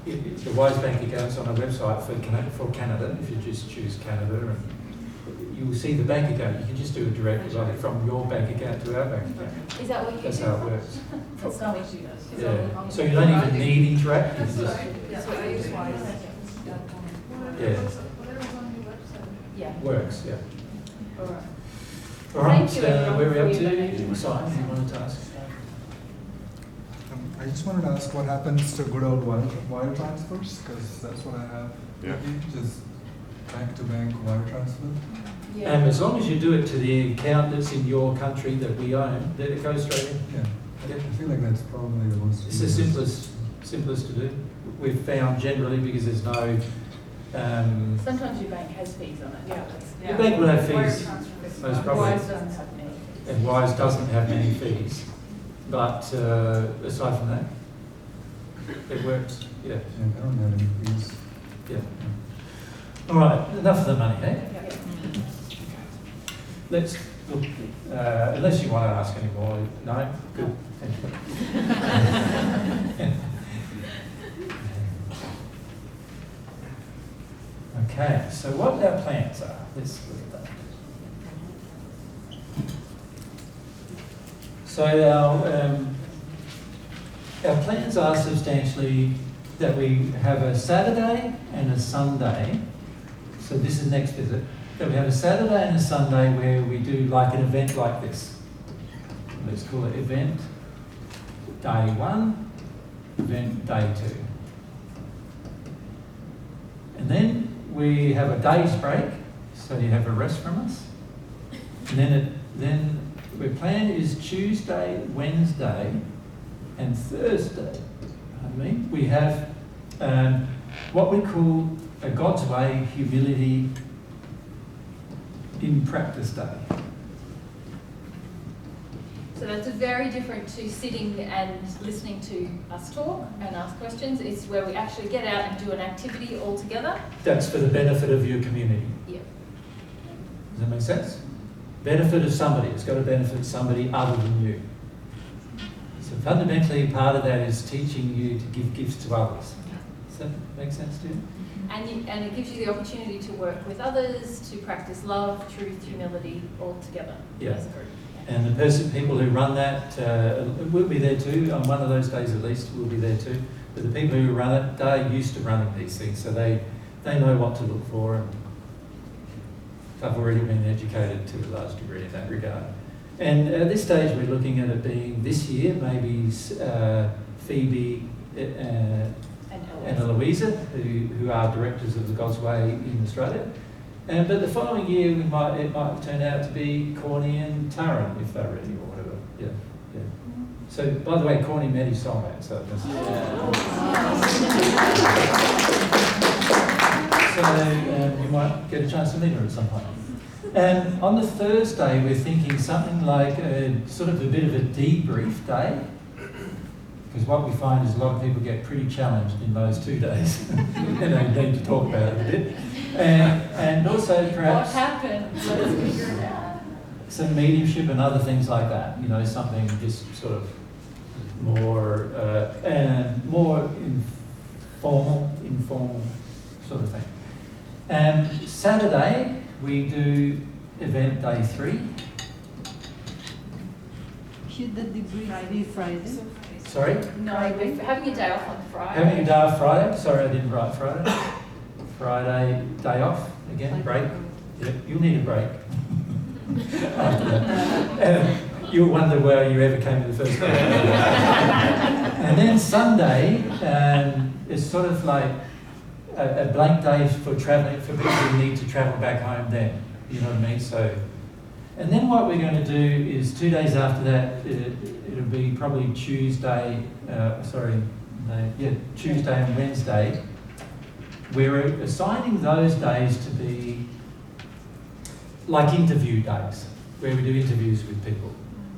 the Wise bank account's on a website for Canada, if you just choose Canada, and you will see the bank account. You can just do it directly from your bank account to our bank account. is that what you do? That's how it works. That's not what she does. Yeah. So you don't even need Interact. You just, That's what I use Wise. yeah, Whatever's on your website. Yeah. works. Yeah. All right. All right. Thank you, everyone, Where are we up for your to? donations. Simon, you wanted to ask? I just wanted to ask what happens to good old wire transfers, because that's what I have. Yeah. Just bank-to-bank wire transfer. Yeah. As long as you do it to the account that's in your country that we own, then it goes straight in. Yeah. Yep. I feel like that's probably the most. It's the simplest to do. We've found generally because there's no. Sometimes your bank has fees on it. Yeah. The bank will have Wire fees, transfer is most not. probably. Wise doesn't have many. And Wise doesn't have many fees, but aside from that, it works. Yeah. Yeah, I don't have any fees. Yeah. All right. Enough of the money, eh? Let's look. Unless you want to ask any more. No. Good. Thank you. Okay, so what our plans are, let's look at that. So our plans are substantially that we have a Saturday and a Sunday. So this is next visit. That we have a Saturday and a Sunday where we do like an event like this. Let's call it event day 1, event day 2. And then we have a day's break, so you have a rest from us. And then the plan is Tuesday, Wednesday, and Thursday. We have what we call a God's Way Humility in Practice Day. So that's very different to sitting and listening to us talk and ask questions. It's where we actually get out and do an activity all together. That's for the benefit of your community. Yeah. Does that make sense? Benefit of somebody. It's got to benefit somebody other than you. So fundamentally, part of that is teaching you to give gifts to others. Does that make sense to you? And it gives you the opportunity to work with others, to practice love, truth, humility, all together as a group. And the people who run that will be there too. On one of those days at least, we'll be there too. But the people who run it, they're used to running these things, so they know what to look for, and they've already been educated to a large degree in that regard. And at this stage, we're looking at it being this year, maybe Phoebe and Eloisa, who are directors of the God's Way in Australia. But the following year, it might turn out to be Corny and Taran, if they're ready, or whatever. Yeah. So, by the way, Corny met his soulmate, so so you might get a chance to meet her at some point. And on the Thursday, we're thinking something like sort of a bit of a debrief day, because what we find is a lot of people get pretty challenged in those 2 days, and they need to talk about it a bit. And also perhaps What happened? Let's figure it out. some mediumship and other things like that. You know, something just sort of more informal sort of thing. And Saturday we do event day 3. Should the debrief be Friday? Sorry, No, we're having a day off on Friday. having a day off Friday. Sorry, I didn't write Friday. Friday day off again. Break. Yep, you'll need a break. After that. You'll wonder where you ever came to the first day. And then Sunday, it's sort of like a blank day for travelling, for people who need to travel back home then. You know what I mean? So, and then what we're going to do is 2 days after that, it'll be probably Tuesday, Tuesday and Wednesday. We're assigning those days to be like interview days, where we do interviews with people,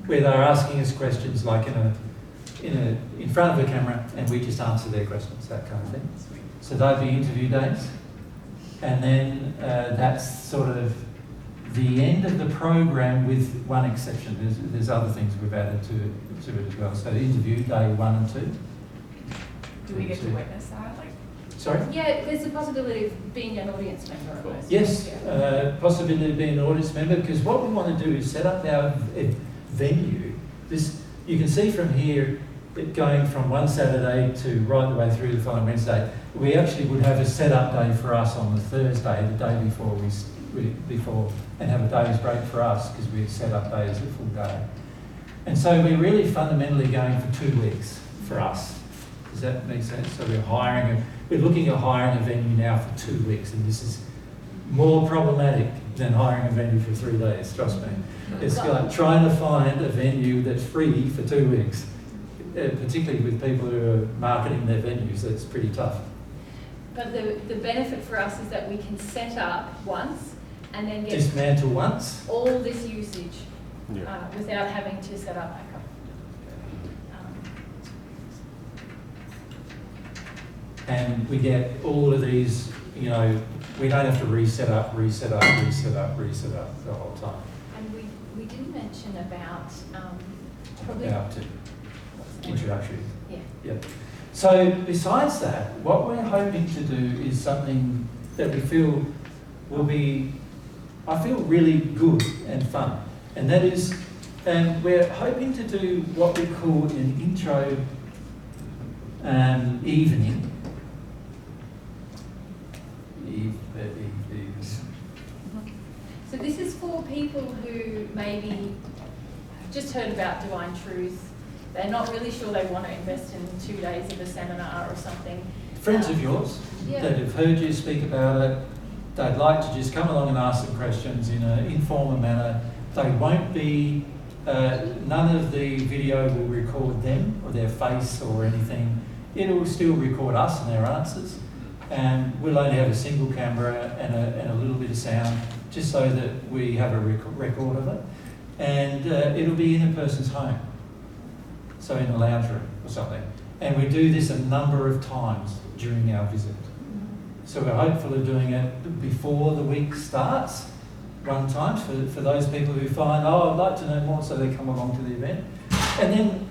where they're asking us questions like in in front of a camera, and we just answer their questions, that kind of thing. So they'd be interview days. And then that's sort of the end of the program, with one exception. There's other things we've added to it as well. So interview day 1 and 2. Do we get to witness that? Like, Sorry? Yeah, there's a possibility of being an audience member. Almost. Yes, possibility of being an audience member, because what we want to do is set up our venue. This, you can see from here, it going from one Saturday to right the way through the following Wednesday. We actually would have a set-up day for us on the Thursday, the day before and have a day's break for us, because we set up day as a full day. And so we're really fundamentally going for 2 weeks for us. Does that make sense? So we're looking at hiring a venue now for 2 weeks, and this is more problematic than hiring a venue for 3 days, trust me. It's like trying to find a venue that's free for 2 weeks, particularly with people who are marketing their venues. That's pretty tough. But the benefit for us is that we can set up once and then get Dismantle once. all this usage without having to set up back up. And we get all of these, you know, we don't have to reset up the whole time. And we didn't mention about probably About introductory. Yeah. Yep. So besides that, what we're hoping to do is something that we feel will be, I feel, really good and fun. And that is, we're hoping to do what we call an intro evening. So this is for people who maybe have just heard about Divine Truth. They're not really sure they want to invest in 2 days of a seminar or something. Friends of yours Yeah. that have heard you speak about it, they'd like to just come along and ask some questions in an informal manner. They won't be, none of the video will record them or their face or anything. It will still record us and our answers. And we'll only have a single camera and a little bit of sound, just so that we have a record of it. And it'll be in a person's home, so in a lounge room or something. And we do this a number of times during our visit. So we're hopeful of doing it before the week starts, one time, for those people who find, oh, I'd like to know more, so they come along to the event. And then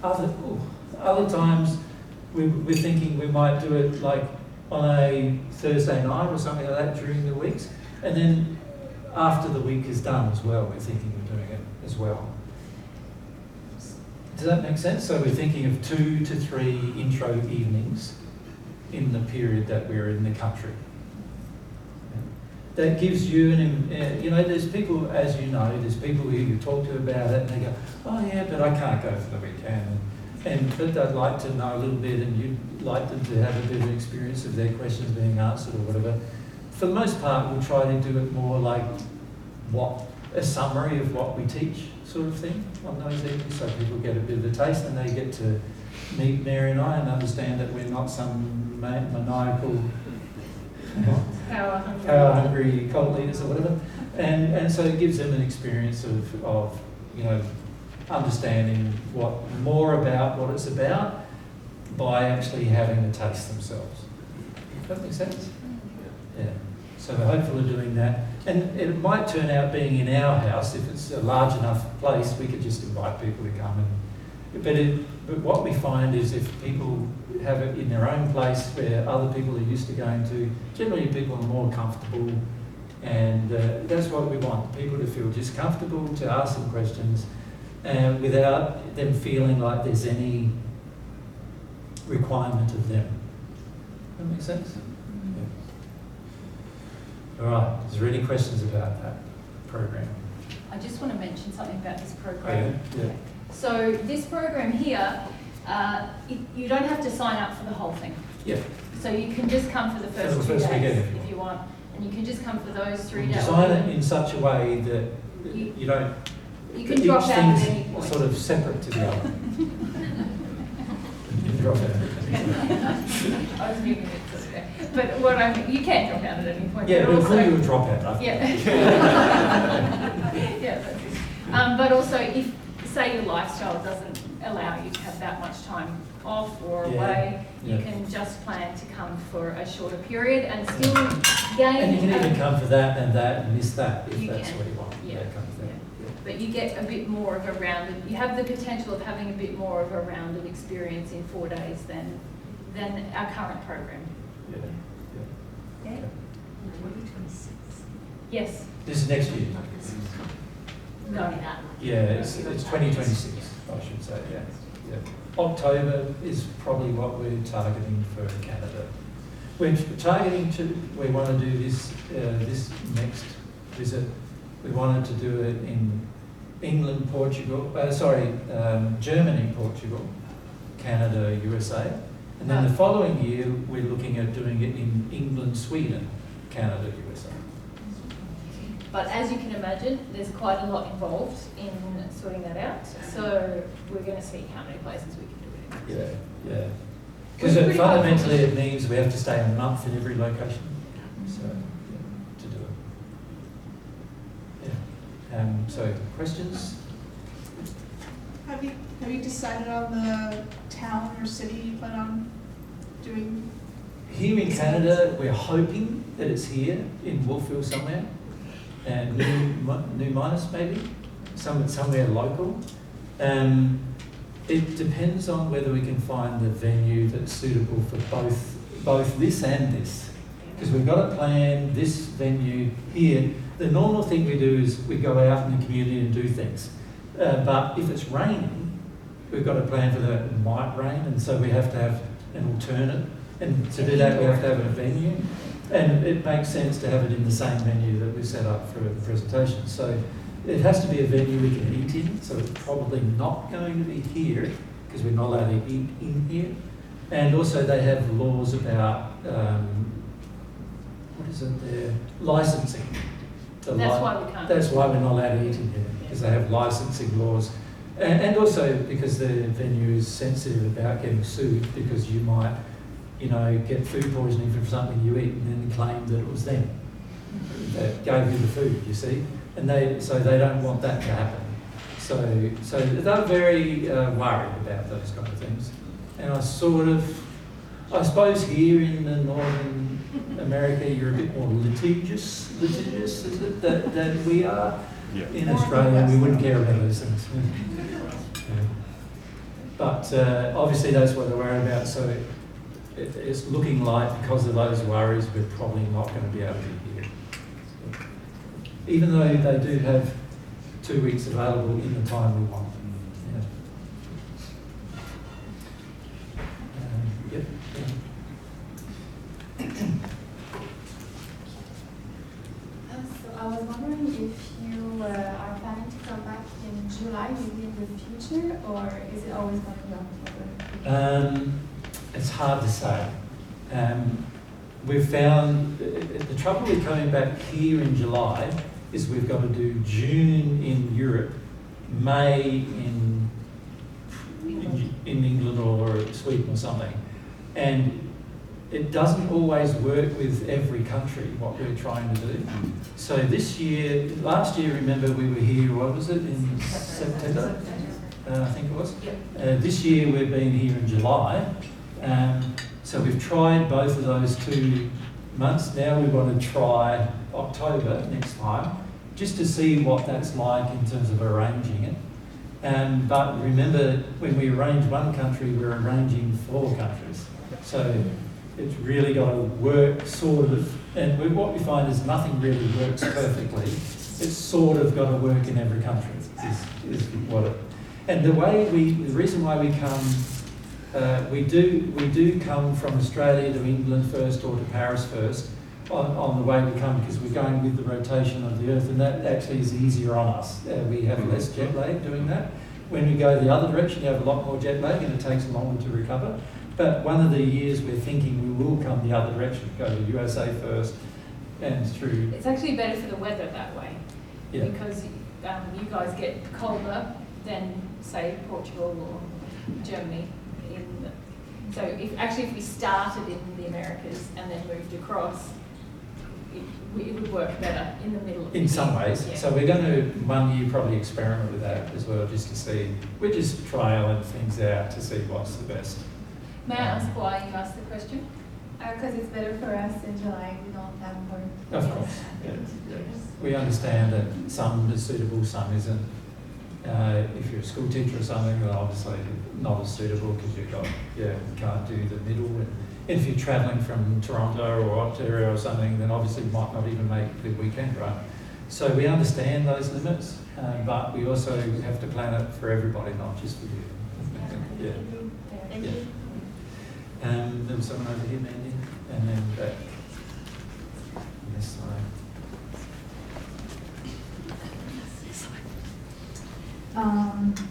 other times we're thinking we might do it like on a Thursday night or something like that during the weeks. And then after the week is done as well, we're thinking of doing it as well. Does that make sense? So we're thinking of 2 to 3 intro evenings in the period that we're in the country. That gives you you know, there's people, as you know, there's people who you talk to about it and they go, oh yeah, but I can't go for the weekend. But they'd like to know a little bit, and you'd like them to have a bit of experience of their questions being answered or whatever. For the most part, we'll try to do it more like a summary of what we teach sort of thing on those evenings, so people get a bit of a taste and they get to meet Mary and I and understand that we're not some maniacal, power-hungry cult leaders or whatever. And so it gives them an experience of you know, understanding more about what it's about by actually having a taste themselves. Does that make sense? Yeah. So we're hopeful of doing that. And it might turn out being in our house. If it's a large enough place, we could just invite people to come. But what we find is if people have it in their own place where other people are used to going to, generally people are more comfortable. And that's what we want, people to feel just comfortable to ask some questions without them feeling like there's any requirement of them. Does that make sense? Yeah. All right, is there any questions about that program? I just want to mention something about this program. Oh, yeah. So this program here, you don't have to sign up for the whole thing. Yeah. So you can just come for the first 2 weekend days if you want. And you can just come for those 3 days. Design it in such a way that you don't... You can drop out at any each point. thing's sort of separate to the other. You can drop out. I was giving it to but you can drop out at any point. Yeah, but we'll call also, you a dropout. Yeah. Yeah, that's it. But also, if say your lifestyle doesn't allow you to have that much time off or Yeah, away. You yeah. can just plan to come for a shorter period and still gain. And you can even come for that and miss that if You that's can, what you want. yeah, That kind of thing. But you get a bit more of a rounded, you have the potential of having a bit more of a rounded experience in 4 days than our current program. Yeah, yeah. Yeah? 2026. Yes, This is next year. no. Yeah, it's 2026, I should say, yeah. Yeah. October is probably what we're targeting for Canada. We're targeting we want to do this next visit. We wanted to do it in England, Portugal, Germany, Portugal, Canada, USA. And then the following year, we're looking at doing it in England, Sweden, Canada, USA. But as you can imagine, there's quite a lot involved in sorting that out. So we're going to see how many places we can do it in. Yeah, yeah. Because fundamentally it means we have to stay a month in every location. So, yeah, to do it. Yeah. So, questions? Have you decided on the town or city you plan on doing? Here in Canada, we're hoping that it's here in Wolfville somewhere, and New Minas maybe, somewhere local. It depends on whether we can find the venue that's suitable for both this and this. Because we've got to plan this venue here. The normal thing we do is we go out in the community and do things. But if it's raining, we've got to plan for that it might rain, and so we have to have an alternate. And to do that, we have to have a venue. And it makes sense to have it in the same venue that we set up for the presentation. So it has to be a venue we can eat in, so it's probably not going to be here, because we're not allowed to eat in here. And also they have laws about, what is it there? Licensing. That's why we can't. That's why we're not allowed to eat in here, because they have licensing laws. And also because the venue is sensitive about getting sued, because you might, get food poisoning from something you eat and then claim that it was them that gave you the food, you see. And they don't want that to happen. So they're very worried about those kind of things. And I suppose here in the Northern America, you're a bit more litigious, is it, than we are. Yeah. In Australia, we wouldn't care about those things. Yeah. But obviously that's what they're worried about. So it's looking like, because of those worries, we're probably not going to be able to be here. Even though they do have 2 weeks available in the time we want. Yeah. So I was wondering if you are planning to come back in July, maybe in the future, or is it always going to be October? It's hard to say. We've found the trouble with coming back here in July is we've got to do June in Europe, May in England or Sweden or something. And it doesn't always work with every country, what we're trying to do. So last year, remember, we were here, what was it, in September? I think it was. This year we've been here in July. So we've tried both of those 2 months. Now we want to try October next time, just to see what that's like in terms of arranging it. But remember, when we arrange one country, we're arranging 4 countries. So it's really got to work sort of, and what we find is nothing really works perfectly. It's sort of got to work in every country, is what it. And the reason why we come, we do come from Australia to England first or to Paris first on the way we come, because we're going with the rotation of the Earth, and that actually is easier on us. We have less jet lag doing that. When we go the other direction, you have a lot more jet lag and it takes longer to recover. But one of the years we're thinking we will come the other direction, go to USA first and through. It's actually better for the weather that way, because you guys get colder than, say, Portugal or Germany. So if we started in the Americas and then moved across, it would work better in the middle of the In some year. ways. Yeah. So we're going to, one year, probably experiment with that as well, just to see. We're just trialing things out to see what's the best. May I ask why you asked the question? Because it's better for us in July, we don't have work. Of course. Yeah. We understand that some is suitable, some isn't. If you're a school teacher or something, then obviously not as suitable because you can't do the middle. And if you're travelling from Toronto or Ontario or something, then obviously you might not even make the weekend, right? So we understand those limits, but we also have to plan it for everybody, not just for you. Yeah. Thank Yeah. you. There was someone over here, Mandy, and then back this side.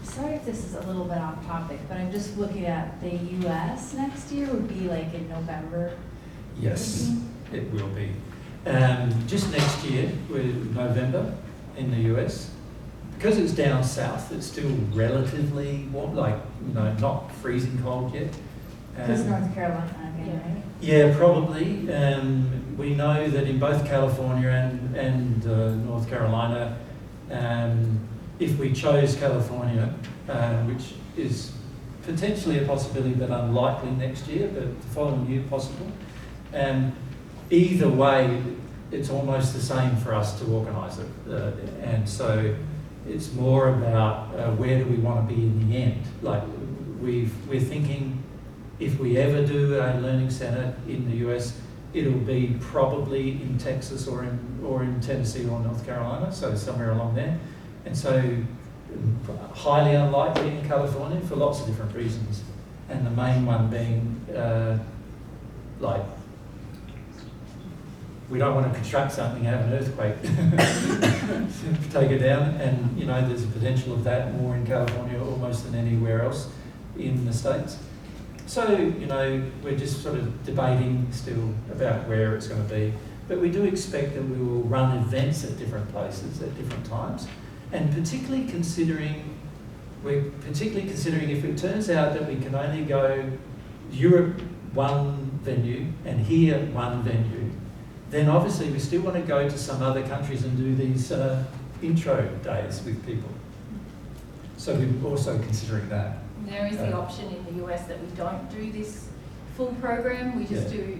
Sorry if this is a little bit off topic, but I'm just looking at the US next year would be like in November. Yes, it will be. Just next year, November in the US. Because it's down south, it's still relatively warm, like, not freezing cold yet. Because North Carolina again, right? Yeah, probably. We know that in both California and North Carolina, if we chose California, which is potentially a possibility but unlikely next year, but the following year possible, either way, it's almost the same for us to organise it. And so it's more about where do we want to be in the end. Like we're thinking, if we ever do a learning centre in the US, it'll be probably in Texas or in Tennessee or North Carolina, so somewhere along there. And so highly unlikely in California for lots of different reasons. And the main one being we don't want to construct something and have an earthquake take it down. And there's a potential of that more in California almost than anywhere else in the States. So, we're just sort of debating still about where it's going to be. But we do expect that we will run events at different places at different times. And particularly considering if it turns out that we can only go Europe one venue and here one venue, then obviously we still want to go to some other countries and do these intro days with people. So we're also considering that. There is the option in the US that we don't do this full program. We just do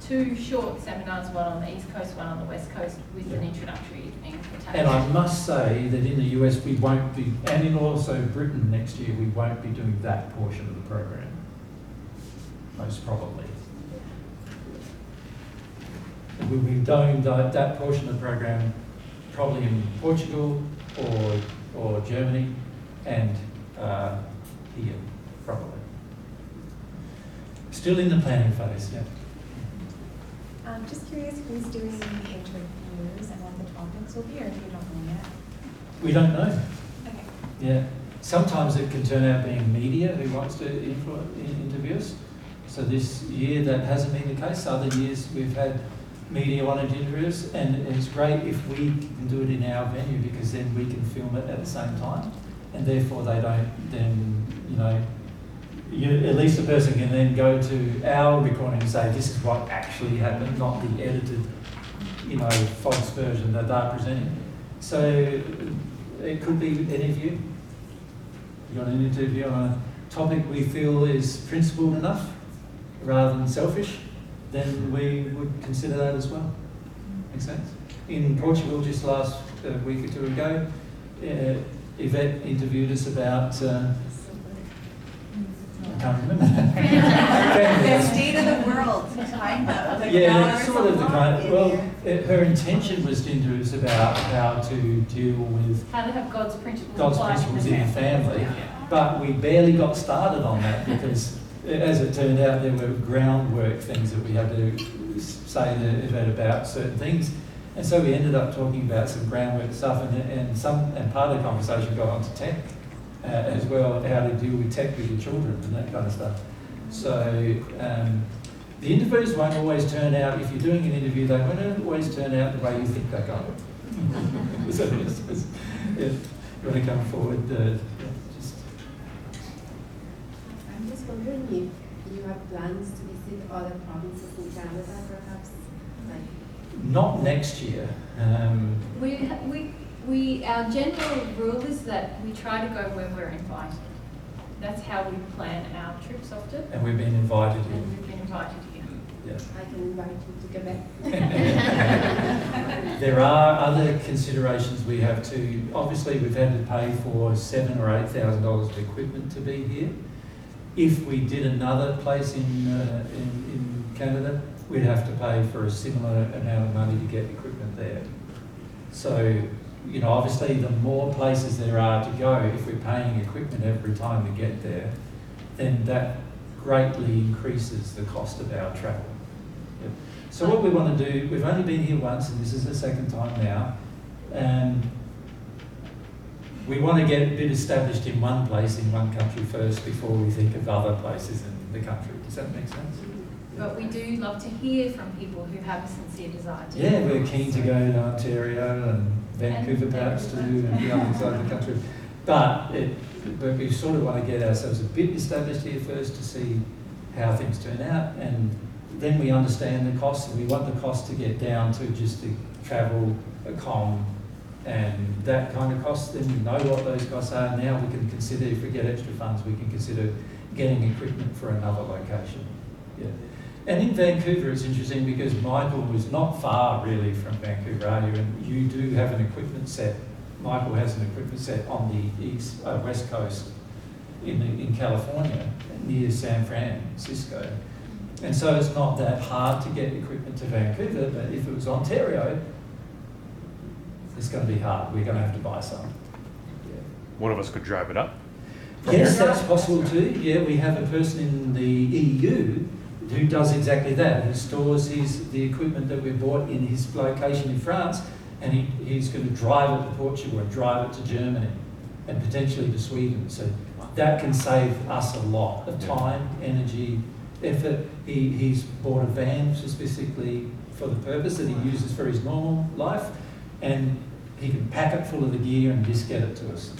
2 short seminars, one on the East Coast, one on the West Coast, with an introductory evening attached. And I must say that in the US we won't be, and in also Britain next year, we won't be doing that portion of the program, most probably. We'll be doing that portion of the program probably in Portugal or Germany and here, probably. Still in the planning phase, yeah. I'm just curious who's doing the interviews and what the topics will be, or if you don't know yet? We don't know. Okay. Yeah. Sometimes it can turn out being media who wants to interview us. So this year that hasn't been the case. Other years we've had media wanting to interview us, and it's great if we can do it in our venue because then we can film it at the same time, and therefore they don't then, at least the person can then go to our recording and say this is what actually happened, not the edited, false version that they're presenting. So it could be any of you. You want an interview on a topic we feel is principled enough rather than selfish, then we would consider that as well. Make sense? In Portugal, just last week or 2 ago, Yvette interviewed us about, I can't remember. The state of the world, kind of. Like Sort of the kind of, her intention was to interview us about how to deal with how to have God's principles in the family. But we barely got started on that because, as it turned out, there were groundwork things that we had to say to Yvette about certain things. And so we ended up talking about some groundwork stuff, and part of the conversation got onto tech as well, how to deal with tech with your children and that kind of stuff. So the interviews won't always turn out, if you're doing an interview, they won't always turn out the way you think they're going. So if you want to come forward, I'm just wondering if you have plans to visit other provinces in Canada, perhaps? not next year. Our general rule is that we try to go where we're invited. That's how we plan our trips often. And we've been invited here. And we've been invited here. Yeah. I can invite you to Quebec. There are other considerations we have to. Obviously, we've had to pay for $7,000 or $8,000 of equipment to be here. If we did another place in Canada, we'd have to pay for a similar amount of money to get equipment there. So, you know, obviously, the more places there are to go, if we're paying equipment every time we get there, then that greatly increases the cost of our travel. Yep. So what we want to do, we've only been here once, and this is the second time now, and we want to get a bit established in one place, in one country first, before we think of other places in the country. Does that make sense? But we do love to hear from people who have a sincere desire to. Yeah, we're keen to go to Ontario and Vancouver perhaps too, and the other side of the country. But we sort of want to get ourselves a bit established here first to see how things turn out, and then we understand the costs, and we want the cost to get down to just the travel, accom, and that kind of cost. Then we know what those costs are. Now we can consider, if we get extra funds, we can consider getting equipment for another location. Yeah. And in Vancouver, it's interesting because Michael was not far really from Vancouver, are you? And you do have an equipment set. Michael has an equipment set on the west coast in California, near San Francisco. And so it's not that hard to get equipment to Vancouver, but if it was Ontario, it's going to be hard. We're going to have to buy some. Yeah. One of us could drive it up. Yes, that's possible too. Yeah, we have a person in the EU who does exactly that, who stores the equipment that we bought in his location in France, and he's going to drive it to Portugal and drive it to Germany and potentially to Sweden. So that can save us a lot of time, energy, effort. He's bought a van specifically for the purpose that he uses for his normal life, and he can pack it full of the gear and just get it to us.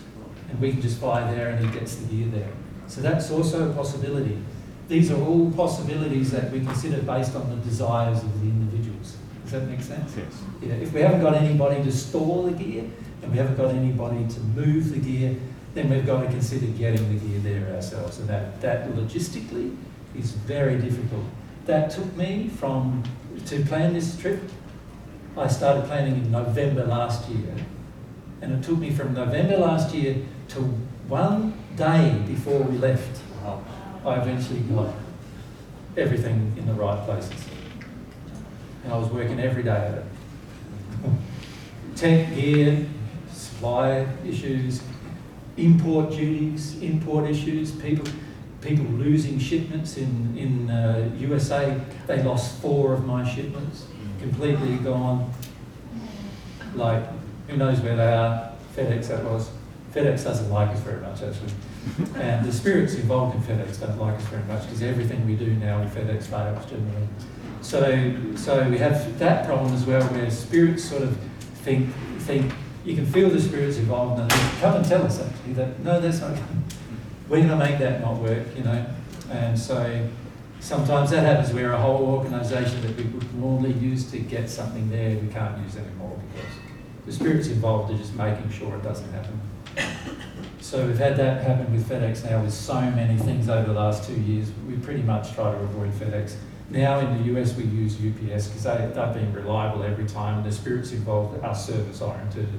And we can just fly there and he gets the gear there. So that's also a possibility. These are all possibilities that we consider based on the desires of the individuals. Does that make sense? Yes. Yeah, if we haven't got anybody to store the gear, and we haven't got anybody to move the gear, then we've got to consider getting the gear there ourselves. And that logistically is very difficult. That took me to plan this trip, I started planning in November last year. And it took me from November last year to one day before we left. I eventually got everything in the right places. And I was working every day at it. Tent gear, supply issues, import duties, import issues, people losing shipments in USA. They lost 4 of my shipments, completely gone. Like, who knows where they are? FedEx, that was. FedEx doesn't like us very much, actually. And the spirits involved in FedEx don't like us very much because everything we do now in FedEx fails generally. So we have that problem as well, where spirits sort of think you can feel the spirits involved, and they come and tell us actually that no, that's not. We're going to make that not work, you know. And so sometimes that happens where a whole organisation that we would normally use to get something there, we can't use anymore because the spirits involved are just making sure it doesn't happen. So we've had that happen with FedEx now with so many things over the last 2 years. We pretty much try to avoid FedEx. Now in the US we use UPS because they've been reliable every time. The spirits involved are service oriented.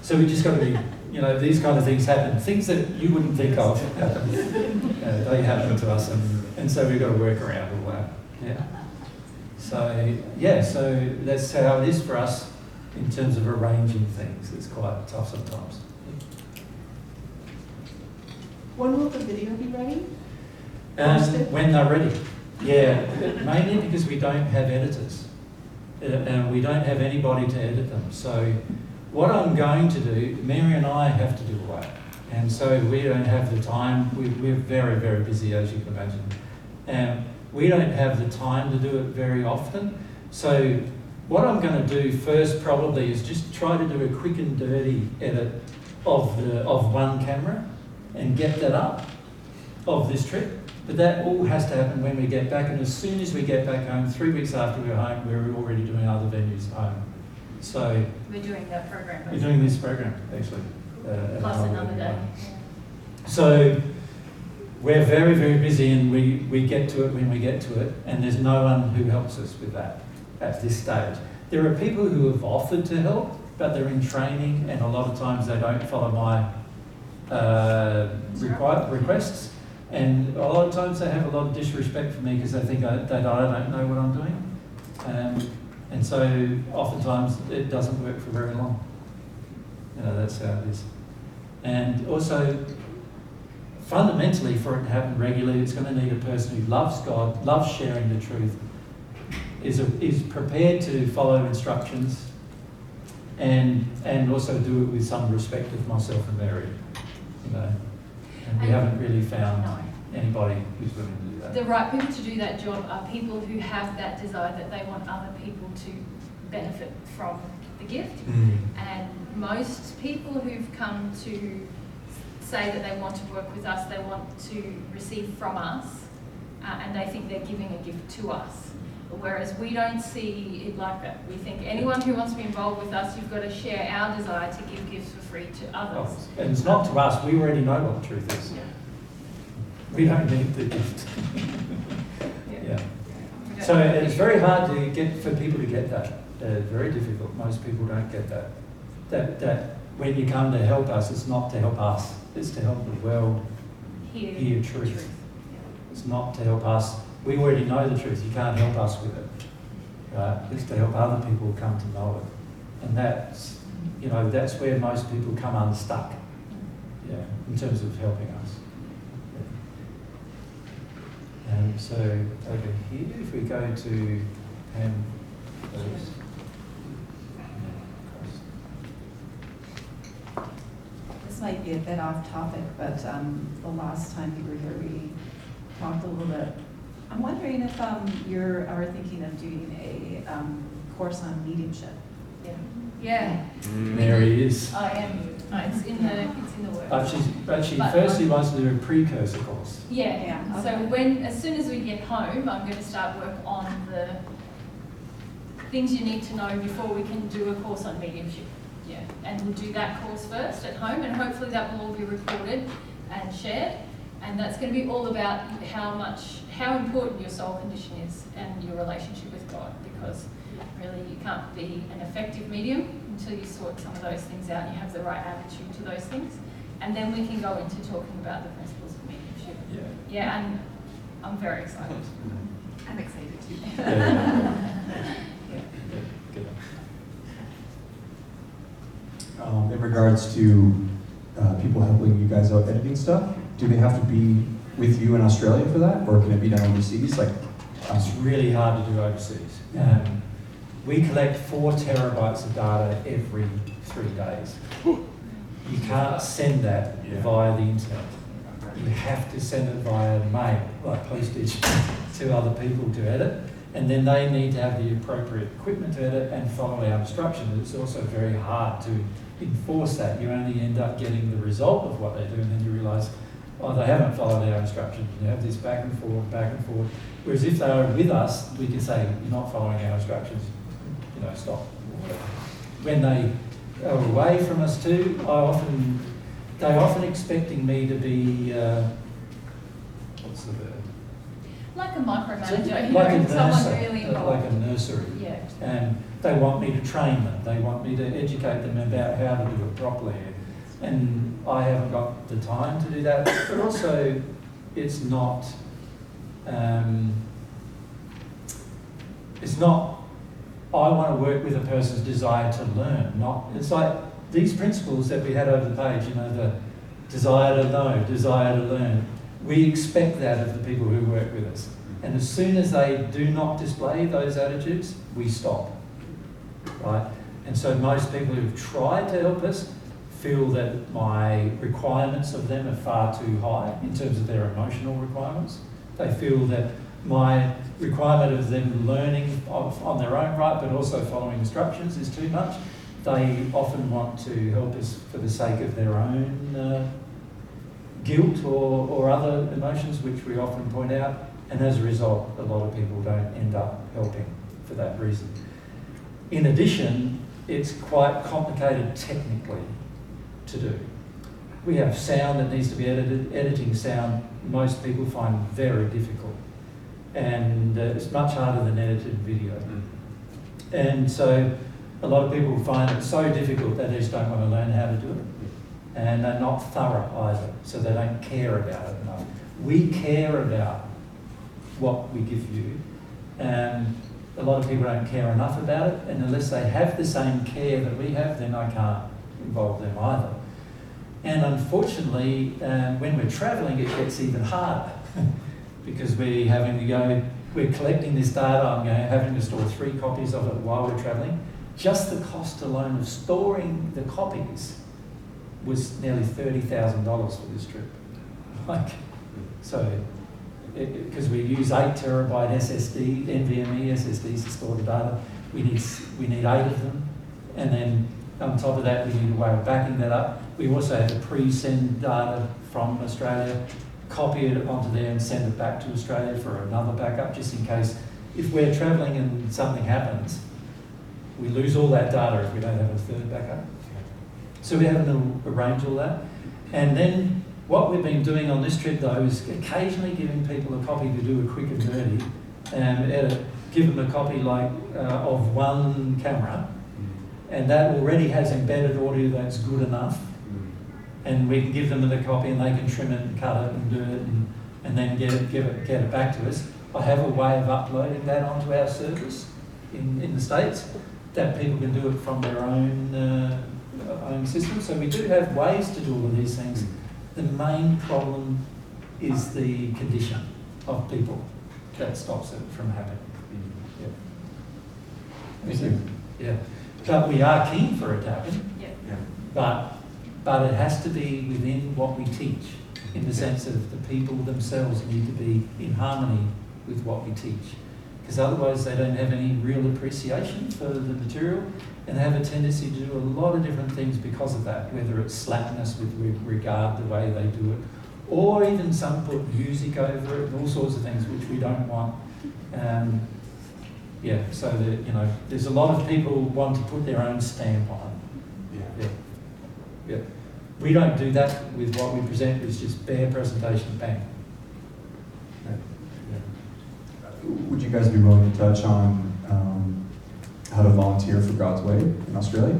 So we just got to be, you know, these kind of things happen. Things that you wouldn't think of happen. They happen to us, and so we've got to work around all that. Yeah. So that's how it is for us in terms of arranging things. It's quite tough sometimes. When will the video be ready? When they're ready. Yeah, mainly because we don't have editors. And we don't have anybody to edit them. So what I'm going to do, Mary and I have to do all that. And so we don't have the time. We're very, very busy, as you can imagine. And we don't have the time to do it very often. So what I'm going to do first probably is just try to do a quick and dirty edit of one camera and get that up of this trip. But that all has to happen when we get back, and as soon as we get back home, 3 weeks after we're home, we're already doing other venues at home. So We're doing that program. we're doing this program, actually. at Plus another venue. day. So we're very, very busy, and we get to it when we get to it, and there's no one who helps us with that at this stage. There are people who have offered to help, but they're in training, and a lot of times they don't follow my requests, and a lot of times they have a lot of disrespect for me because they think that I don't know what I'm doing, and so oftentimes it doesn't work for very long. That's how it is. And also, fundamentally, for it to happen regularly, it's going to need a person who loves God, loves sharing the truth, is prepared to follow instructions, and also do it with some respect of myself and Mary. And we haven't really found anybody who's willing to do that. The right people to do that job are people who have that desire that they want other people to benefit from the gift. And most people who've come to say that they want to work with us, they want to receive from us, and they think they're giving a gift to us. Whereas we don't see it like that. We think anyone who wants to be involved with us, you've got to share our desire to give gifts for free to others. Oh, and it's not to us, we already know what the truth is. Yeah. We don't need the gift. Yeah. So it's very hard to get for people to get that. Very difficult. Most people don't get that. That when you come to help us, it's not to help us. It's to help the world hear truth. It's not to help us. We already know the truth. You can't help us with it. Right? It's to help other people come to know it. And that's, that's where most people come unstuck. Yeah, in terms of helping us. And so over here, if we go to Pam, please. This might be a bit off topic, but the last time you were here, we talked a little bit. I'm wondering if you are thinking of doing a course on mediumship. Yeah. Mary is. I am. No, it's in the works. But she firstly wants to do a precursor course. Yeah. Okay. So as soon as we get home, I'm going to start work on the things you need to know before we can do a course on mediumship. Yeah. And we'll do that course first at home, and hopefully that will all be recorded and shared. And that's going to be all about how important your soul condition is and your relationship with God, because really you can't be an effective medium until you sort some of those things out and you have the right attitude to those things. And then we can go into talking about the principles of mediumship. Yeah, and I'm very excited. I'm excited too. In regards to people helping you guys out editing stuff, do they have to be with you in Australia for that, or can it be done overseas? It's really hard to do overseas. We collect 4 terabytes of data every 3 days. You can't send that via the internet. You have to send it via mail, like postage, to other people to edit, and then they need to have the appropriate equipment to edit and follow our instructions. It's also very hard to enforce that. You only end up getting the result of what they do, and then you realise, they haven't followed our instructions. You have this back and forth. Whereas if they are with us, we can say, you're not following our instructions, stop. When they are away from us too, they're often expecting me to be, what's the word? Like a micromanager, like a someone nursery, really involved. like a nursery. Yeah. And they want me to train them. They want me to educate them about how to do it properly. And I haven't got the time to do that. But also, it's not. I want to work with a person's desire to learn. It's like these principles that we had over the page. The desire to know, desire to learn. We expect that of the people who work with us. And as soon as they do not display those attitudes, we stop. Right? And so most people who've tried to help us feel that my requirements of them are far too high in terms of their emotional requirements. They feel that my requirement of them learning on their own right, but also following instructions, is too much. They often want to help us for the sake of their own guilt or other emotions, which we often point out, and as a result, a lot of people don't end up helping for that reason. In addition, it's quite complicated technically to do. We have sound that needs to be edited. Editing sound, most people find very difficult. And it's much harder than edited video. And so a lot of people find it so difficult they just don't want to learn how to do it. And they're not thorough either, so they don't care about it enough. We care about what we give you, and a lot of people don't care enough about it, and unless they have the same care that we have, then I can't involve them either. And unfortunately, when we're travelling, it gets even harder because we're having to go, we're collecting this data, I'm having to store 3 copies of it while we're travelling. Just the cost alone of storing the copies was nearly $30,000 for this trip. Because we use 8 terabyte SSD, NVMe SSDs to store the data. We need 8 of them, and then on top of that, we need a way of backing that up. We also have to pre-send data from Australia, copy it onto there and send it back to Australia for another backup, just in case if we're travelling and something happens, we lose all that data if we don't have a third backup. So we have to arrange all that. And then what we've been doing on this trip though is occasionally giving people a copy to do a quick and dirty and edit, give them a copy of one camera, and that already has embedded audio that's good enough, and we can give them the copy and they can trim it and cut it and do it and then get it back to us. I have a way of uploading that onto our service in the States that people can do it from their own system. So we do have ways to do all of these things. The main problem is the condition of people that stops it from happening. Yeah. Thank you. Yeah. But we are keen for it to happen. Yeah. But it has to be within what we teach, in the sense of the people themselves need to be in harmony with what we teach. Because otherwise they don't have any real appreciation for the material, and they have a tendency to do a lot of different things because of that, whether it's slackness with regard to the way they do it, or even some put music over it, and all sorts of things which we don't want. So that, there's a lot of people want to put their own stamp on it. Yeah. We don't do that with what we present. It's just bare presentation, bang. Would you guys be willing to touch on how to volunteer for God's Way in Australia?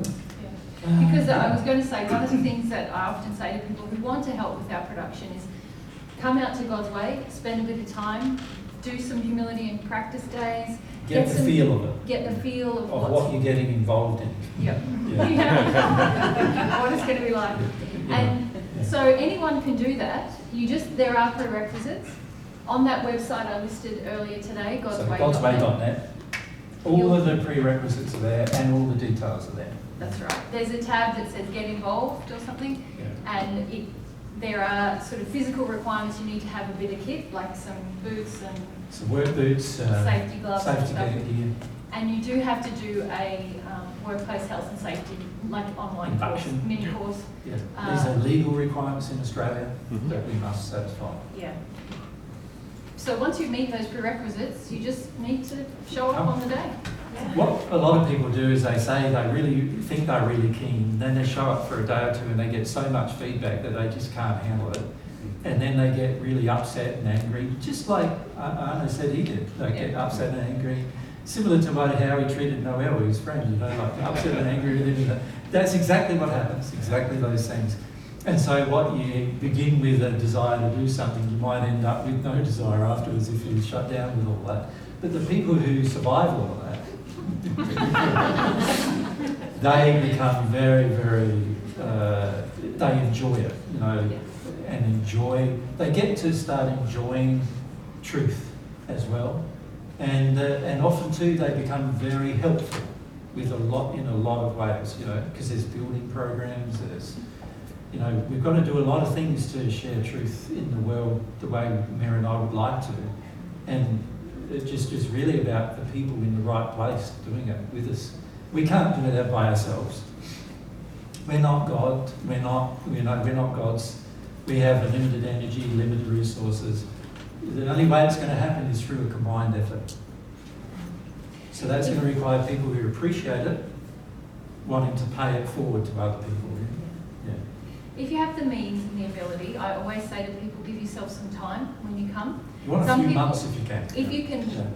Because I was going to say, one of the things that I often say to people who want to help with our production is come out to God's Way, spend a bit of time, do some humility and practice days. Get the feel of it. Get the feel of what you're getting involved in. Yep. Yeah. What it's going to be like. And so anyone can do that. There are prerequisites. On that website I listed earlier today, godsway.net. All of the prerequisites are there and all the details are there. That's right. There's a tab that says get involved or something, and there are sort of physical requirements. You need to have a bit of kit, like some boots and some work boots, safety gloves, safety gear. And you do have to do a workplace health and safety, like online course, mini course. Yeah. These are legal requirements in Australia that we must satisfy. Yeah. So once you meet those prerequisites, you just need to show up on the day. What a lot of people do is they say they really think they're really keen, then they show up for a day or two and they get so much feedback that they just can't handle it. And then they get really upset and angry, just like Anna said he did. They get upset and angry, similar to how he treated Noel, his friend, like upset and angry. That's exactly what happens, exactly those things. And so what you begin with a desire to do something, you might end up with no desire afterwards if you shut down with all that. But the people who survive all of that, they become very, very, they enjoy it, and they get to start enjoying truth as well. And often too, they become very helpful in a lot of ways, because there's building programs, we've got to do a lot of things to share truth in the world the way Mary and I would like to. And it's just really about the people in the right place doing it with us. We can't do that by ourselves. We're not God. We're not God's we have a limited energy, limited resources. The only way it's going to happen is through a combined effort. So that's going to require people who appreciate it, wanting to pay it forward to other people. Yeah. If you have the means and the ability, I always say to people, give yourself some time when you come. You want a few months if you can. If you can,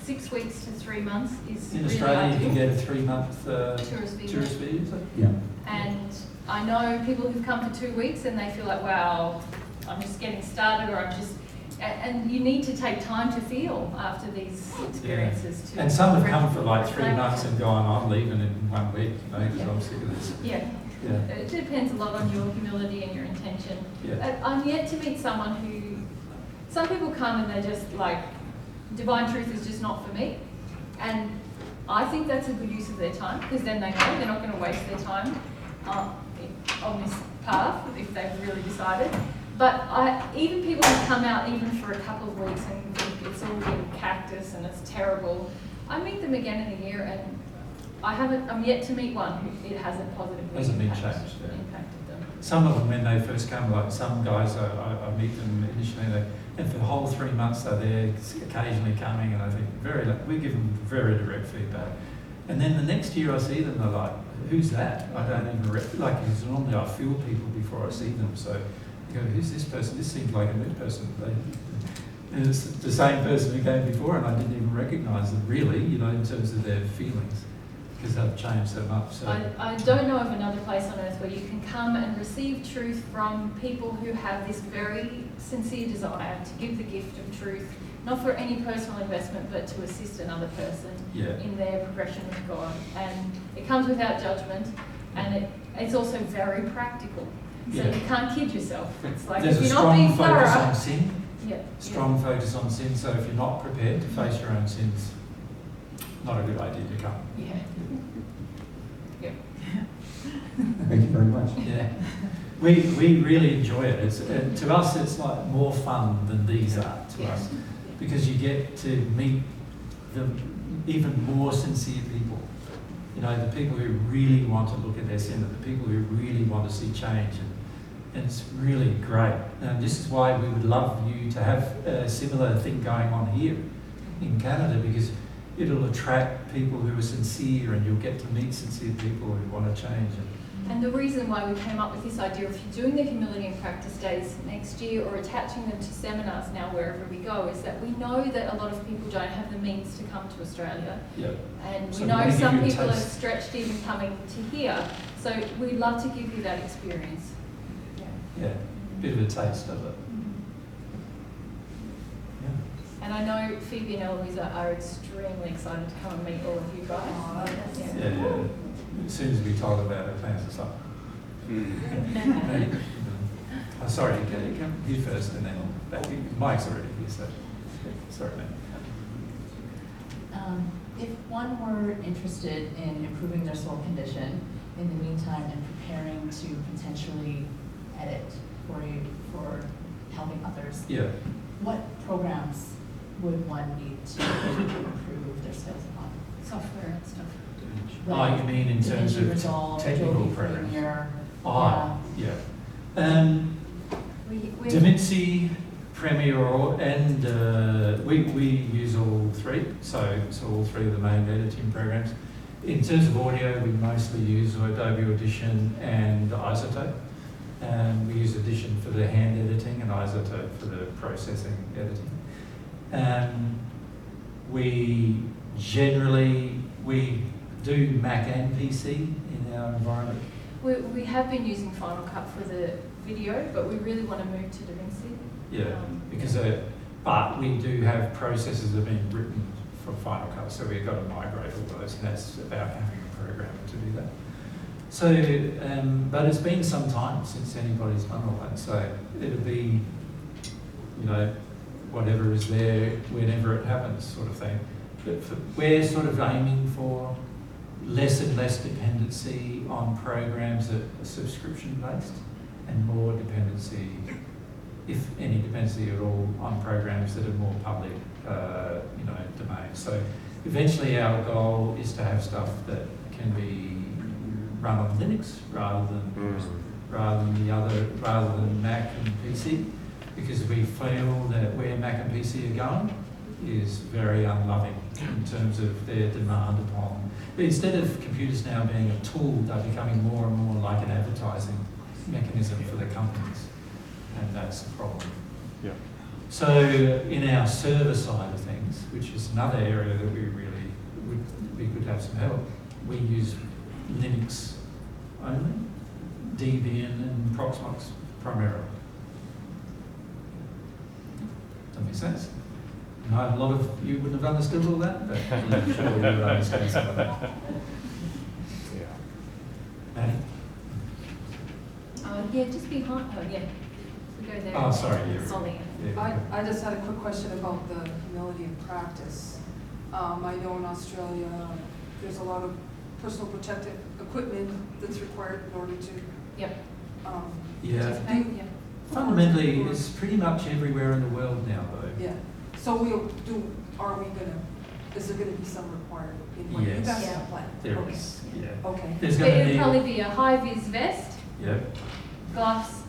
6 weeks to 3 months is in really Australia, you ideal. can get a 3-month Tourist visa. Yeah. And I know people who've come for 2 weeks and they feel like, wow, I'm just getting started, or I'm just, and you need to take time to feel after these experiences. Yeah. And some have come for like 3 months and gone, I'm leaving in 1 week, you know, because I'm sick of this. Yeah. Yeah. It depends a lot on your humility and your intention. Yeah. I'm yet to meet someone who, some people come and they're just like, divine truth is just not for me. And I think that's a good use of their time, because then they know they're not going to waste their time on this path if they've really decided. But even people who come out even for a couple of weeks and think it's all been cactus and it's terrible, I meet them again in a year and I'm yet to meet one who it hasn't positively Hasn't been impacted changed, yeah. them. Some of them, when they first come, like some guys, I meet them initially, and for the whole 3 months they're there, occasionally coming, and I think we give them very direct feedback. And then the next year I see them, they're like, who's that? I don't even like, because normally I feel people before I see them, so I go, who's this person? This seems like a new person. And it's the same person who came before, and I didn't even recognise them really, you know, in terms of their feelings, because they've changed so much. So I don't know of another place on earth where you can come and receive truth from people who have this very sincere desire to give the gift of truth, not for any personal investment, but to assist another person in their progression with God. And it comes without judgment, and it's also very practical. So you can't kid yourself. It's like, there's if a you're not being strong focus thorough, on sin. Strong focus on sin. So if you're not prepared to face your own sins, not a good idea to come. Thank you very much. Yeah, we really enjoy it. To us, it's like more fun than these are to us, because you get to meet the even more sincere people. You know, the people who really want to look at their sin, the people who really want to see change, and it's really great. And this is why we would love you to have a similar thing going on here in Canada, because it'll attract people who are sincere, and you'll get to meet sincere people who want to change. And the reason why we came up with this idea of doing the Humility and Practice Days next year, or attaching them to seminars now wherever we go, is that we know that a lot of people don't have the means to come to Australia. And we know some people are stretched even coming to here. So we'd love to give you that experience. Yeah, bit of a taste of it. And I know Phoebe and Eloisa are extremely excited to come and meet all of you guys. Yeah. As soon as we talk about it, plans and stuff. Oh, sorry, come you first, and then back. Mike's already here, so sorry, man. If one were interested in improving their soul condition, in the meantime, and preparing to potentially edit for helping others, what programs would one need to improve their skills upon? Software and stuff. Oh, you mean in terms of technical programs? DaVinci, Premiere, and we use all three, so all three of the main editing programs. In terms of audio, we mostly use Adobe Audition and Isotope. We use Audition for the hand editing and Isotope for the processing editing. We do Mac and PC in our environment. We have been using Final Cut for the video, but we really want to move to DaVinci. Because but we do have processes that have been written for Final Cut, so we've got to migrate all those, and that's about having a programmer to do that. So, but it's been some time since anybody's done all that, so it'll be, you know, whatever is there whenever it happens, sort of thing. But we're sort of aiming for less and less dependency on programs that are subscription-based, and more dependency, if any dependency at all, on programs that are more public, domain. So eventually our goal is to have stuff that can be run on Linux rather than rather than Mac and PC, because we feel that where Mac and PC are going is very unloving in terms of their demand upon. But instead of computers now being a tool, they're becoming more and more like an advertising mechanism for the companies, and that's a problem. Yeah. So in our server side of things, which is another area that we could have some help, we use Linux only, Debian and Proxmox primarily. Does that make sense? No, a lot of you wouldn't have understood all that, but I'm sure you would understand some of that. Yeah. Maddie? Yeah, just behind, we go there. Oh, sorry, yeah. Solly. Yeah. I just had a quick question about the humility in practice. I know in Australia, there's a lot of personal protective equipment that's required in order to. Yep. Yeah. Participate, yeah. Fundamentally, it's pretty much everywhere in the world now, though. Yeah. So is there gonna be some required in what you Yes. guys Yeah. have planned? There Okay. is, yeah. Okay. There's But going to it'll be probably be a high-vis vest, Yep. gloves,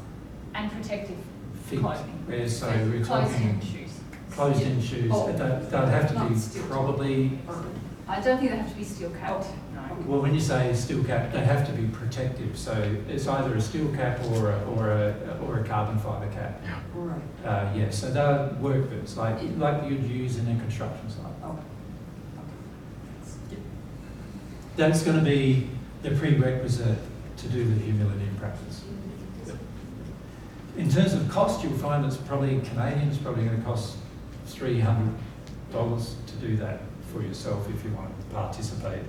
and protective Feet. clothing. Yeah, so we're Closed-in talking shoes. closed-in shoes. Oh. They'd have to Not be steel. probably. I don't think they have to be steel capped. No. Well, when you say steel cap, they have to be protective. So it's either a steel cap or a carbon fibre cap. Right. Yeah. So they're work boots like you'd use in a construction site. Okay. That's going to be the prerequisite to do the humility in practice. In terms of cost, you'll find it's probably Canadian. It's probably going to cost $300 to do that for yourself if you want to participate.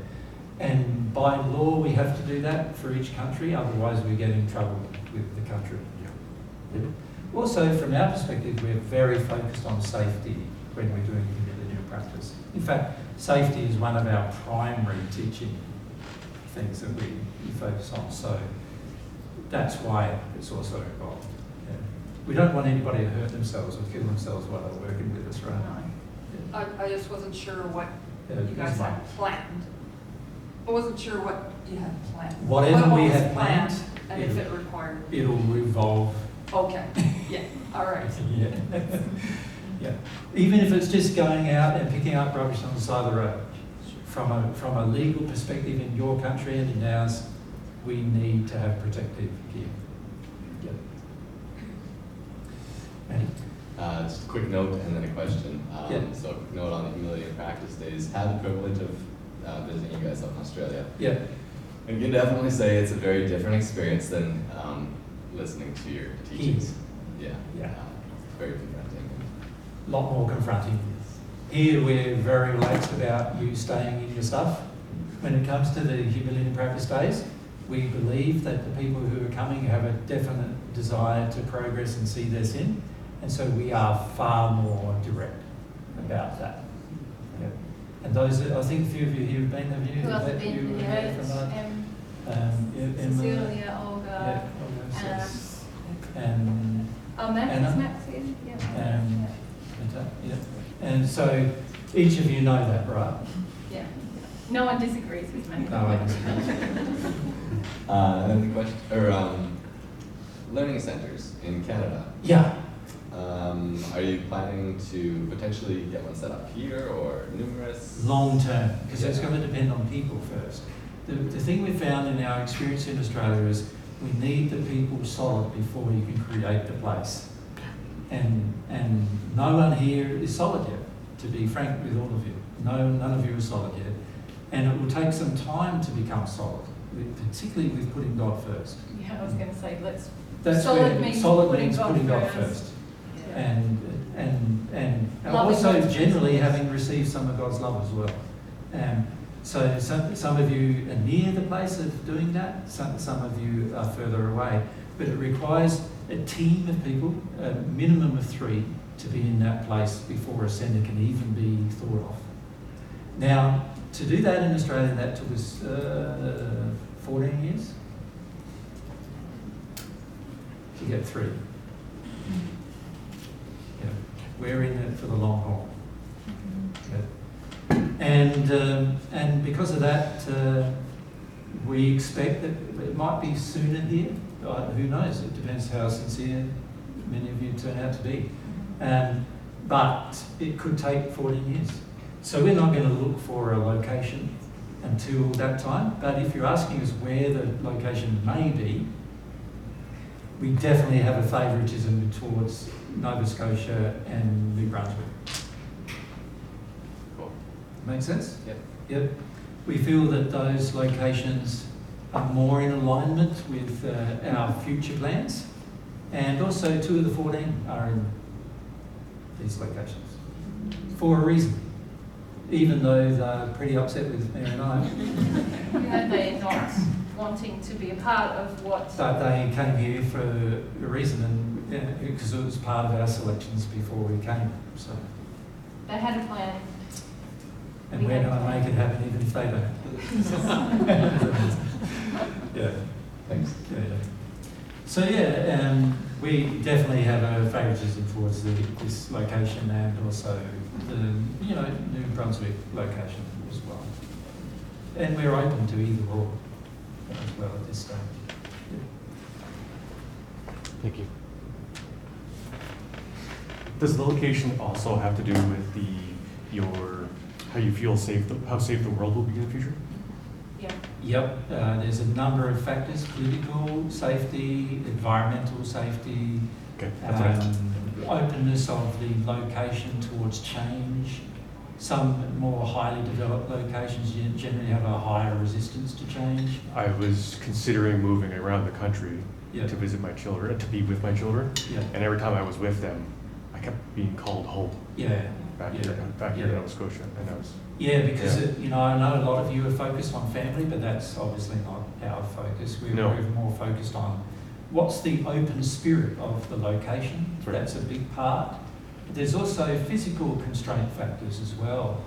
And by law, we have to do that for each country, otherwise we get in trouble with the country. Yeah. Also, from our perspective, we're very focused on safety when we're doing humility in practice. In fact, safety is one of our primary teaching things that we focus on. So that's why it's also involved. Yeah. We don't want anybody to hurt themselves or kill themselves while they're working with us, right? I just wasn't sure what Yeah, you guys that's fine. had planned. I wasn't sure what you had planned. Whatever What we was had planned, and if it required. it'll revolve. Okay, yeah, all right. Yeah. Yeah. Even if it's just going out and picking up rubbish on the side of the road, from a legal perspective in your country and in ours, we need to have protective gear. Yep. Maddie? Just a quick note and then a question. Yeah. So a quick note on the humility and practice days. Had the privilege of visiting you guys up in Australia. Yeah. And you can definitely say it's a very different experience than listening to your teachings. Yeah. Yeah. Very confronting. A lot more confronting. Here we're very relaxed about you staying in your stuff. When it comes to the humility and practice days, we believe that the people who are coming have a definite desire to progress and see their sin, and so we are far more direct about that. Yeah. And those, I think a few of you here have been, have you? Who else have You been? were Yeah, here from Emma, Cecilia, Olga, Anna. And Max, Anna. is Max in? Yeah. Yeah. And so each of you know that, right? Yeah. No one disagrees with me. No one disagrees. And then the question, or learning centers in Canada. Yeah. Are you planning to potentially get one set up here or numerous? Long term, because it's going to depend on people first. The thing we found in our experience in Australia is we need the people solid before you can create the place. And no one here is solid yet, to be frank with all of you. None of you are solid yet. And it will take some time to become solid, particularly with putting God first. Yeah, I was going to say, That's solid where means solid putting means God putting God first. first. And Loving also God's generally presence. having received some of God's love as well. So some of you are near the place of doing that, some of you are further away. But it requires a team of people, a minimum of 3, to be in that place before a centre can even be thought of. Now, to do that in Australia, that took us 14 years to get 3. Yeah. We're in it for the long haul. Yeah. And because of that, we expect that it might be sooner here. Who knows? It depends how sincere many of you turn out to be. But it could take 14 years. So we're not going to look for a location until that time. But if you're asking us where the location may be, we definitely have a favouritism towards Nova Scotia and New Brunswick. Cool. Make sense? Yep. Yep. We feel that those locations are more in alignment with our future plans, and also 2 of the 14 are in these locations for a reason, even though they're pretty upset with Mary and I. They're not wanting to be a part of what... But they came here for a reason, and because it was part of our selections before we came. So. They had a plan. And we're going to make it happen even if they don't. Yeah. Thanks. Yeah. So we definitely have a favouritism towards this location and also the New Brunswick location as well. And we're open to either or as well at this stage. Yeah. Thank you. Does the location also have to do with how you feel how safe the world will be in the future? Yeah. Yep. There's a number of factors: political safety, environmental safety, okay. Openness of the location towards change. Some more highly developed locations generally have a higher resistance to change. I was considering moving around the country Yeah. to visit my children, to be with my children, Yeah. and every time I was with them, I kept being called home. Yeah. Back here in Nova Scotia, and I was. Yeah, because I know a lot of you are focused on family, but that's obviously not our focus. We're more focused on what's the open spirit of the location. Right. That's a big part. There's also physical constraint factors as well.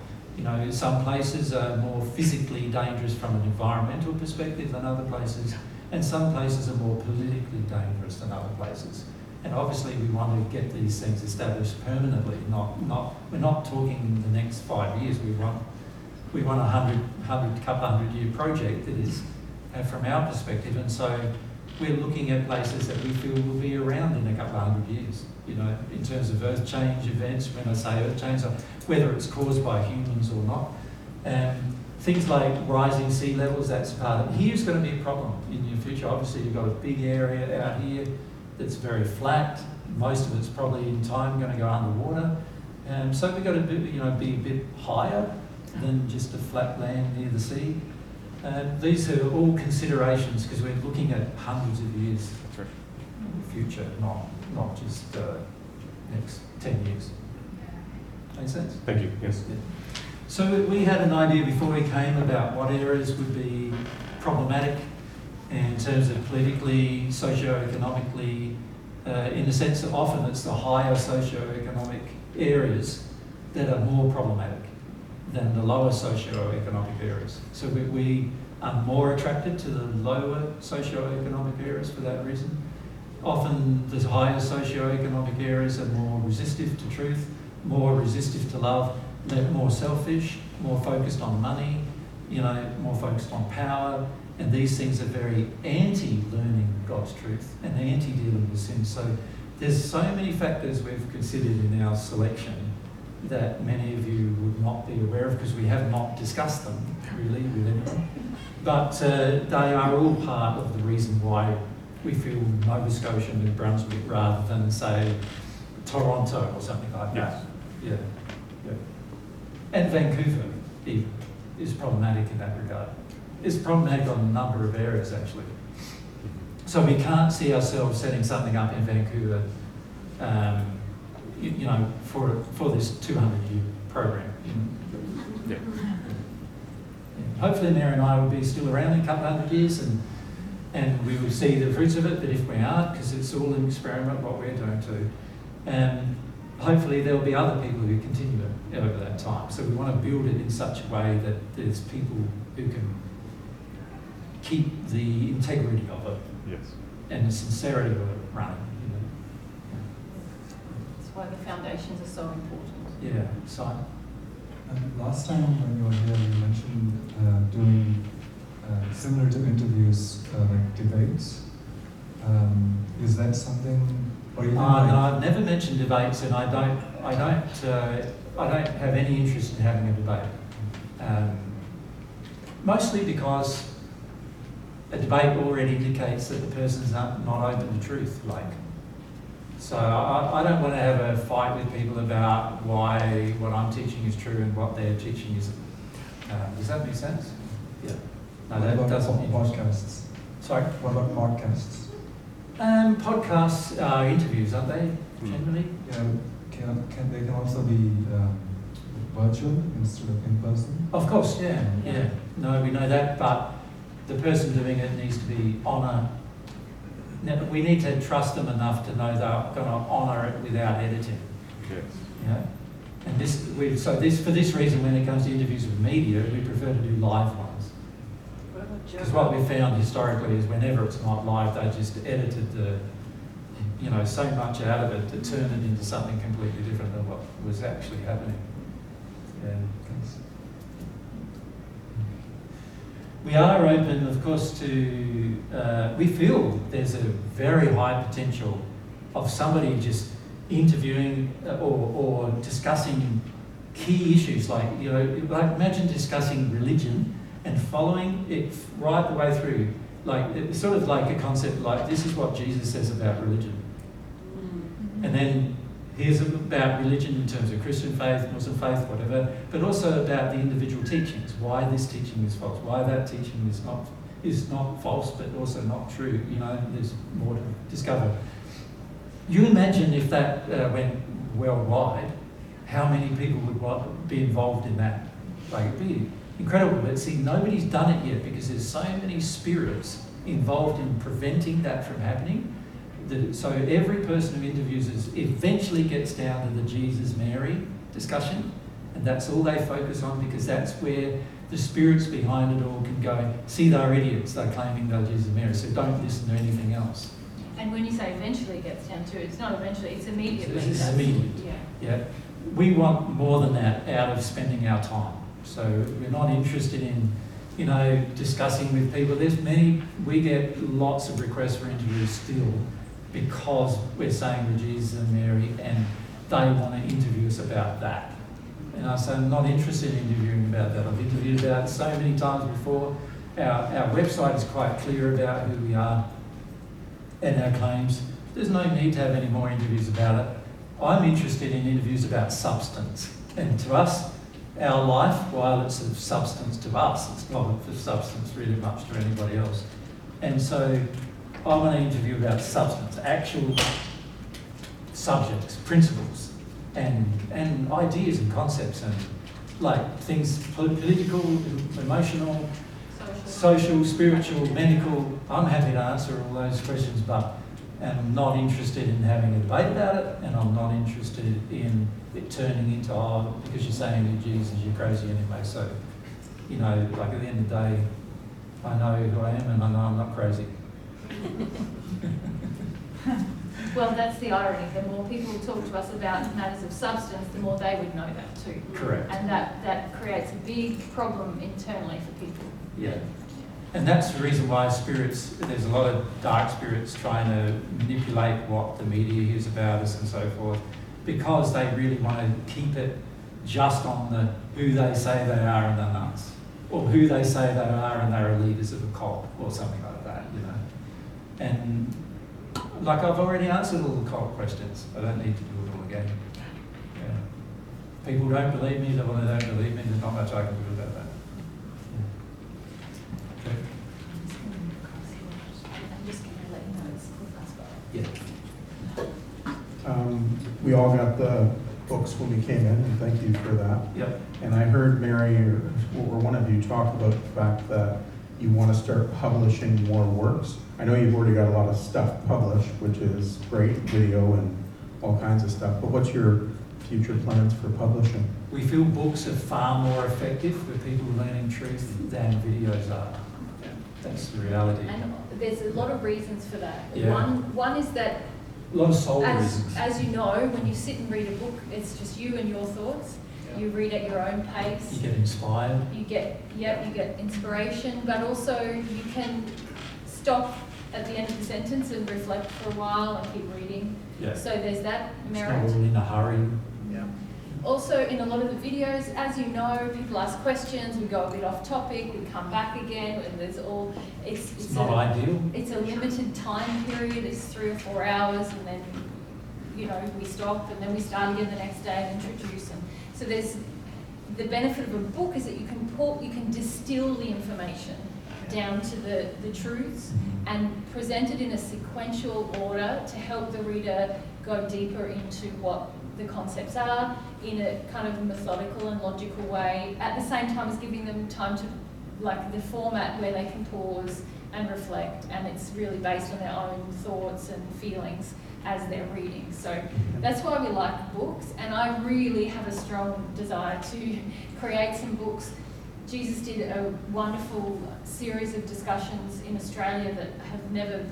Some places are more physically dangerous from an environmental perspective than other places, and some places are more politically dangerous than other places. And obviously we want to get these things established permanently, we're not talking in the next 5 years. We want a couple 100-year project that is from our perspective, and so we're looking at places that we feel will be around in a couple 100 years, in terms of earth change events. When I say earth change, whether it's caused by humans or not. Things like rising sea levels, that's part of it. Here's going to be a problem in your future. Obviously you've got a big area out here that's very flat. Most of it's probably in time going to go underwater. So we've got to be a bit higher than just a flat land near the sea. These are all considerations because we're looking at hundreds of years in the future, not just next 10 years. Make sense? Thank you. Yes. Yeah. So we had an idea before we came about what areas would be problematic in terms of politically, socio-economically, in the sense that often it's the higher socio-economic areas that are more problematic than the lower socio-economic areas. So we are more attracted to the lower socio-economic areas for that reason. Often the higher socio-economic areas are more resistive to truth, more resistive to love, they're more selfish, more focused on money, more focused on power, and these things are very anti-learning God's truth and anti-dealing with sin. So there's so many factors we've considered in our selection that many of you would not be aware of because we have not discussed them really with anyone. But they are all part of the reason why we feel Nova Scotia and New Brunswick rather than, say, Toronto or something like that. Yeah. And Vancouver even is problematic in that regard. It's problematic on a number of areas actually. So we can't see ourselves setting something up in Vancouver, for this 200-year program. Yeah. Hopefully Mary and I will be still around in a couple 100 years and we will see the fruits of it, but if we aren't, because it's all an experiment what we're doing too, hopefully there'll be other people who continue it over that time. So we want to build it in such a way that there's people who can keep the integrity of it and the sincerity of it running. That's why the foundations are so important. Yeah, so. Last time when you were here, you mentioned doing similar to interviews, like debates. Is that something? Or you No, I've never mentioned debates, and I don't have any interest in having a debate. Mostly because a debate already indicates that the person's not open to truth. So I don't want to have a fight with people about why what I'm teaching is true and what they're teaching isn't. Does that make sense? Yeah. No, that doesn't. Podcasts. Sorry? What about podcasts? Podcasts are interviews, aren't they, generally? Yeah, they can also be virtual instead of in person? Of course, yeah. No, we know that, but the person doing it needs to be honour. We need to trust them enough to know they're going to honour it without editing. Yes. You know? And for this reason, when it comes to interviews with media, we prefer to do live ones. Because what we found historically is whenever it's not live, they just edited so much out of it to turn it into something completely different than what was actually happening. Yeah, thanks. We are open, of course, to, we feel there's a very high potential of somebody just interviewing or discussing key issues like imagine discussing religion and following it right the way through. It's sort of like a concept like, this is what Jesus says about religion. And then here's about religion in terms of Christian faith, Muslim faith, whatever, but also about the individual teachings, why this teaching is false, why that teaching is not false, but also not true. There's more to discover. You imagine if that went worldwide, how many people would be involved in that? It'd be incredible, but see, nobody's done it yet because there's so many spirits involved in preventing that from happening. So every person who interviews us eventually gets down to the Jesus-Mary discussion, and that's all they focus on because that's where the spirits behind it all can go, see, they're idiots, they're claiming they're Jesus-Mary, so don't listen to anything else. And when you say eventually gets down to, it's not eventually, it's immediately. It's immediate. Yeah. We want more than that out of spending our time. So we're not interested in, discussing with people. We get lots of requests for interviews still because we're saying we're Jesus and Mary and they want to interview us about that. And I say I'm not interested in interviewing about that. I've interviewed about it so many times before. Our website is quite clear about who we are and our claims. There's no need to have any more interviews about it. I'm interested in interviews about substance. And to us, our life, while it's of substance to us, it's not of substance really much to anybody else. And so I want to interview about substance, actual subjects, principles, and ideas and concepts, and things political, emotional, social, spiritual, medical. I'm happy to answer all those questions, but I'm not interested in having a debate about it, and I'm not interested in it turning into, because you're saying you're Jesus, you're crazy anyway. So, at the end of the day, I know who I am and I know I'm not crazy. Well, that's the irony. The more people talk to us about matters of substance, the more they would know that too. Correct. And that creates a big problem internally for people. Yeah. And that's the reason why there's a lot of dark spirits trying to manipulate what the media hears about us and so forth, because they really want to keep it just on who they say they are and they're nuts, or who they say they are and they're leaders of a cult or something like that, And I've already answered all the cult questions. I don't need to do it all again. Yeah. People don't believe me, they don't believe me, there's not much I can do about that. Yeah. Okay. I'm just going to let you know it's cool as well. Yeah. We all got the books when we came in, and thank you for that. Yep. And I heard Mary or one of you talk about the fact that you want to start publishing more works. I know you've already got a lot of stuff published, which is great, video and all kinds of stuff, but what's your future plans for publishing? We feel books are far more effective for people learning truth than videos are. That's the reality. And there's a lot of reasons for that. Yeah. One is that a lot of soul reasons. As you know, when you sit and read a book, it's just you and your thoughts. You read at your own pace. You get inspired. You get inspiration, but also you can stop at the end of the sentence and reflect for a while and keep reading. Yeah. So there's that merit. It's not all in a hurry. Yeah. Also, in a lot of the videos, as you know, people ask questions, we go a bit off topic, we come back again, and there's all, it's not ideal. It's a limited time period, it's 3 or 4 hours, and then, we stop, and then we start again the next day and introduce them. So there's, the benefit of a book is that you can distill the information down to the truths and present it in a sequential order to help the reader go deeper into what the concepts are in a kind of methodical and logical way, at the same time as giving them time to, like the format where they can pause and reflect, and it's really based on their own thoughts and feelings as they're reading. So that's why we like books, and I really have a strong desire to create some books. Jesus did a wonderful series of discussions in Australia that have never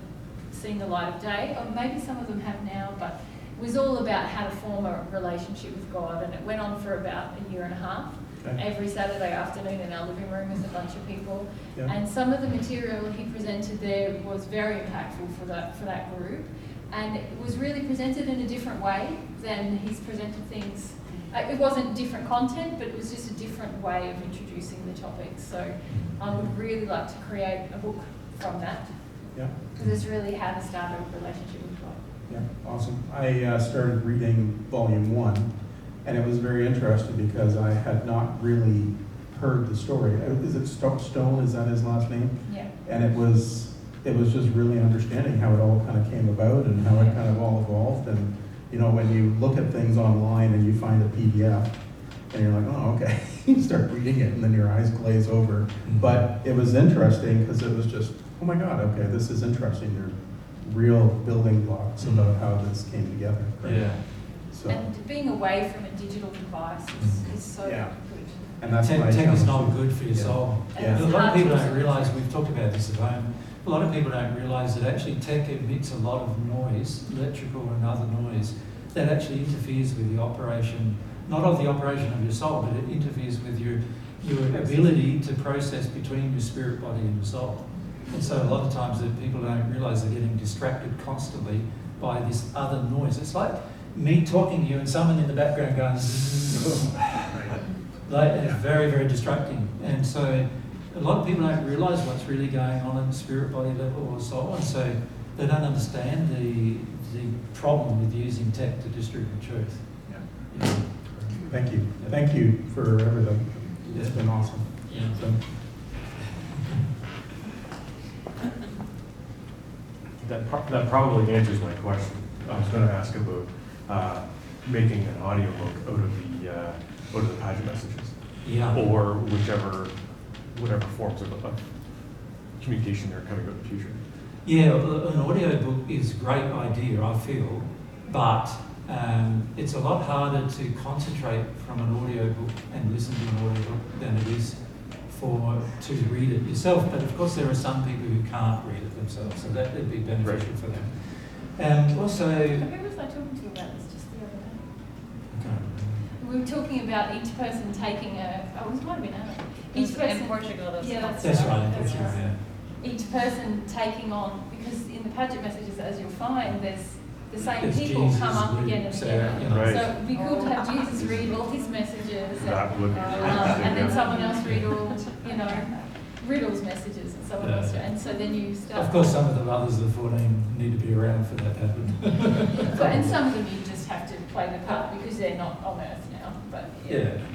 seen the light of day, or maybe some of them have now, but it was all about how to form a relationship with God, and it went on for about 1.5 years. Okay. Every Saturday afternoon in our living room with a bunch of people. Yeah. And some of the material he presented there was very impactful for that group, and it was really presented in a different way than he's presented things. It wasn't different content, but it was just a different way of introducing the topics. So I would really like to create a book from that. Yeah. Because it's really how to start a relationship with God. Yeah, awesome. I started reading volume 1, and it was very interesting because I had not really heard the story. Is it Stone? Is that his last name? Yeah. And it was just really understanding how it all kind of came about and how it kind of all evolved. And when you look at things online and you find a PDF, and you're like, oh, okay, you start reading it, and then your eyes glaze over. Mm-hmm. But it was interesting because it was just, oh my God, okay, this is interesting. There's real building blocks about how this came together. Right? Yeah. So. And being away from a digital device is so good. And that's tech is not good for your soul. Yeah. A lot of people don't realise, we've talked about this at home, a lot of people don't realise that actually tech emits a lot of noise, electrical and other noise, that actually interferes with the operation, not of the operation of your soul, but it interferes with your ability to process between your spirit, body and your soul. And so a lot of times that people don't realise they're getting distracted constantly by this other noise. It's like me talking to you and someone in the background going it's very, very distracting. And so a lot of people don't realise what's really going on at the spirit, body level or soul, and so they don't understand the problem with using tech to distribute truth. Yeah. Thank you. Thank you for everything. It's been awesome. Yeah. So. That probably answers my question. I was going to ask about making an audio book out of the Padgett messages, or whatever forms of communication are coming out in the future. Yeah, an audio book is a great idea, I feel, but it's a lot harder to concentrate from an audio book and listen to an audio book than it is to read it yourself. But of course there are some people who can't read it themselves, so that would be beneficial for them. And also... Who was I talking to about this just the other day? Okay. We were talking about each person taking it might have been Anna. Each person in Portugal. that's right. That's right. Each person taking on, because in the Padgett messages, as you'll find, there's the same There's people Jesus, come up again and Luke, again. Sarah, So it'd be cool to have Jesus read all his messages, That would be and then someone else read all, Riddle's messages, and someone else, and so then you start. Of course, some of the others of the 14 need to be around for that to happen. And some of them you just have to play the part because they're not on Earth now. But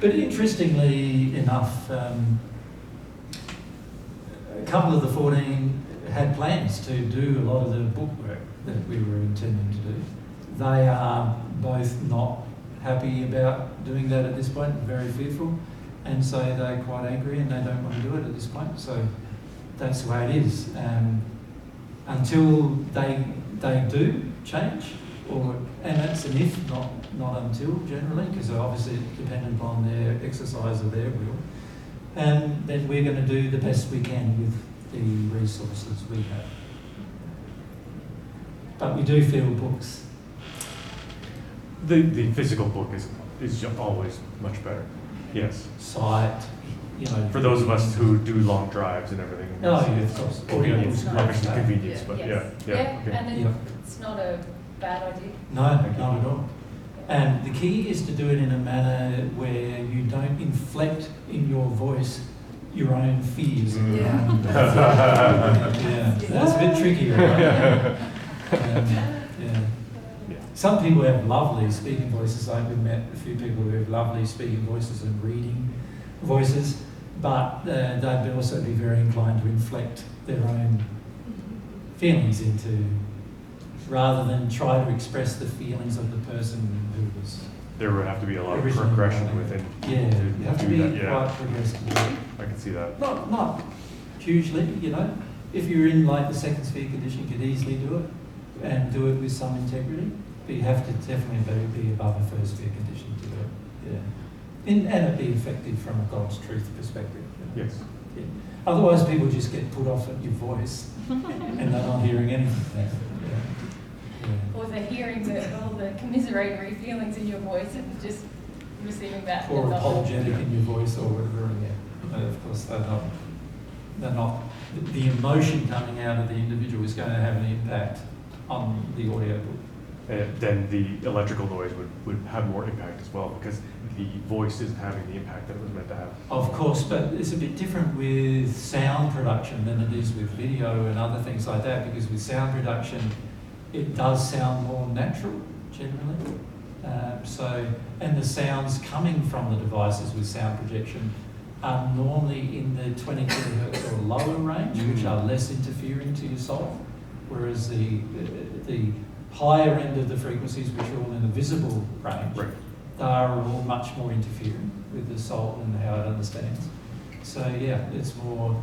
But interestingly enough, a couple of the 14 had plans to do a lot of the book work that we were intending to do. They are both not happy about doing that at this point, very fearful, and so they're quite angry and they don't want to do it at this point. So that's the way it is. Until they do change, and that's an if, not until generally, because they're obviously dependent upon their exercise of their will. And then we're going to do the best we can with the resources we have. But we do feel books. The physical book is always much better. Yes. Sight, you know. For those of us who do long drives and everything. Oh, yeah, of course. Convenience, obviously Yeah. convenience, but Yes. yeah, okay. And Yeah. it's not a bad idea. No, not at all. And the key is to do it in a manner where you don't inflect in your voice your own fears. Yeah. Yeah, that's a bit tricky, right? Yeah. Some people have lovely speaking voices. We've met a few people who have lovely speaking voices and reading voices, but they'd also be very inclined to inflect their own feelings into, rather than try to express the feelings of the person who was. There would have to be a lot of originally progression writing. within. Yeah, you have to be that, yeah. quite progressive. I can see that. Not hugely, you know. If you're in like the second sphere condition, you could easily do it and do it with some integrity. But you have to definitely be above a first sphere condition to do it. Yeah. And it be effective from a God's truth perspective. You know? Yes. Yeah. Otherwise, people just get put off at your voice and they're not hearing anything. Yeah. Or they're hearing all the commiseratory feelings in your voice and just receiving that. Or apologetic in your voice or whatever. And of course, they're not. The emotion coming out of the individual is going to have an impact on the audio book. Then the electrical noise would have more impact as well, because the voice isn't having the impact that it was meant to have. Of course, but it's a bit different with sound production than it is with video and other things like that, because with sound production, it does sound more natural, generally. And the sounds coming from the devices with sound projection are normally in the 20 kilohertz or lower range, which are less interfering to your soul, whereas the higher end of the frequencies, which are all in the visible range, they are all much more interfering with the soul and how it understands. So yeah, it's more,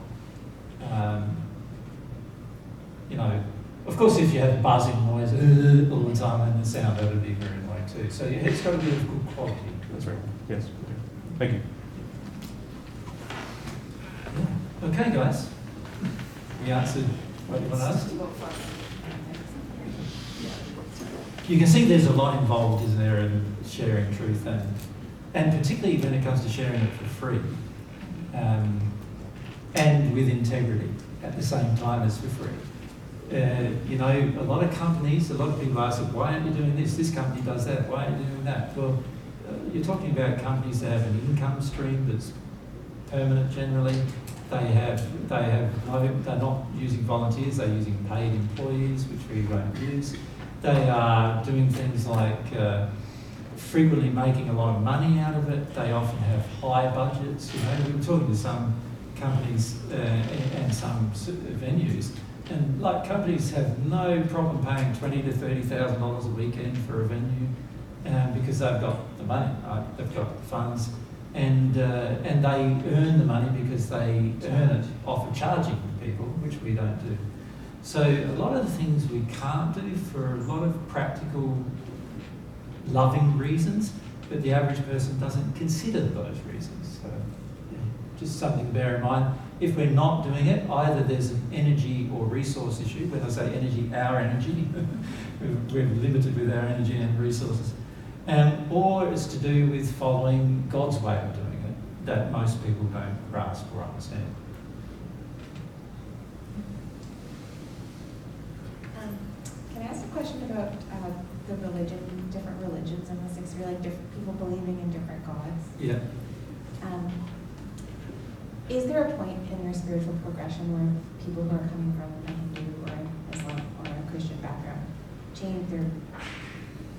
you know, of course if you have buzzing noise all the time in the sound, that would be very annoying too. So yeah, it's got to be of good quality. That's right. Yes. Thank you. Okay, guys. We answered what you want to ask. You can see there's a lot involved, isn't there, in sharing truth, and particularly when it comes to sharing it for free, and with integrity at the same time as for free. You know, a lot of companies, a lot of people ask, why aren't you doing this? This company does that. Why aren't you doing that? Well, you're talking about companies that have an income stream that's permanent generally. They're not using volunteers, they're using paid employees, which we won't use. They are doing things like frequently making a lot of money out of it. They often have high budgets. You know, we were talking to some companies and some venues, and like companies have no problem paying $20,000 to $30,000 a weekend for a venue because they've got the money, right? They've got the funds, and they earn the money because they earn it off of charging people, which we don't do. So a lot of the things we can't do for a lot of practical, loving reasons, but the average person doesn't consider those reasons. So yeah, just something to bear in mind. If we're not doing it, either there's an energy or resource issue. When I say energy, our energy, we're limited with our energy and resources. Or it's to do with following God's way of doing it, that most people don't grasp or understand. Can I ask a question about the religion, different religions in this experience, like different people believing in different gods? Yeah. Is there a point in your spiritual progression where people who are coming from a Hindu or an Islam or a Christian background change their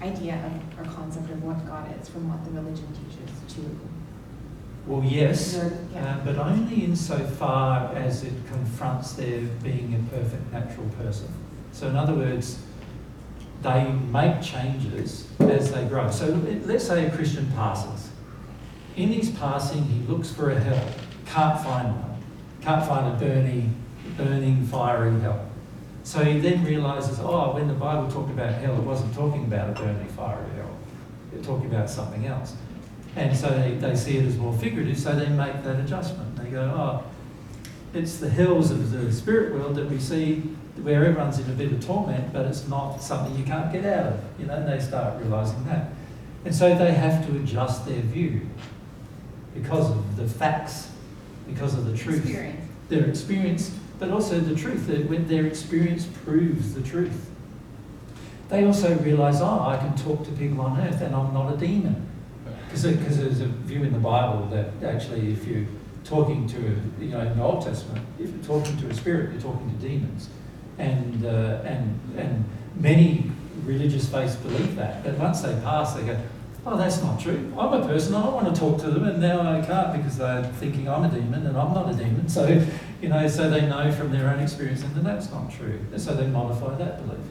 idea of or concept of what God is from what the religion teaches to? Well, yes, Yeah. but only insofar as it confronts their being a perfect natural person. So in other words, they make changes as they grow. So let's say a Christian passes. In his passing, he looks for a hell, can't find one, can't find a burning, fiery hell. So he then realises, when the Bible talked about hell, it wasn't talking about a burning, fiery hell. It talking about something else. And so they see it as more figurative, so they make that adjustment. They go, it's the hells of the spirit world that we see where everyone's in a bit of torment, but it's not something you can't get out of. You know, and they start realising that. And so they have to adjust their view because of the facts, because of the truth. Experience. Their experience, but also the truth. Their experience proves the truth. They also realise, I can talk to people on earth and I'm not a demon. Because there's a view in the Bible that actually if you're talking to, in the Old Testament, if you're talking to a spirit, you're talking to demons. And many religious faiths believe that. But once they pass, they go, that's not true. I'm a person, I want to talk to them, and now I can't because they're thinking I'm a demon and I'm not a demon. So, so they know from their own experience that that's not true. And so they modify that belief.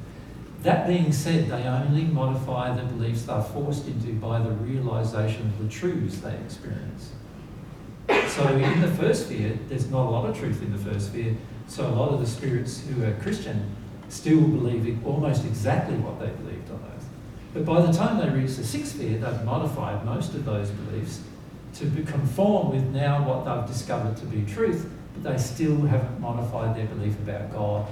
That being said, they only modify the beliefs they're forced into by the realisation of the truths they experience. So in the first sphere, there's not a lot of truth in the first sphere. So a lot of the spirits who are Christian still believe almost exactly what they believed on earth. But by the time they reach the sixth sphere, they've modified most of those beliefs to conform with now what they've discovered to be truth, but they still haven't modified their belief about God,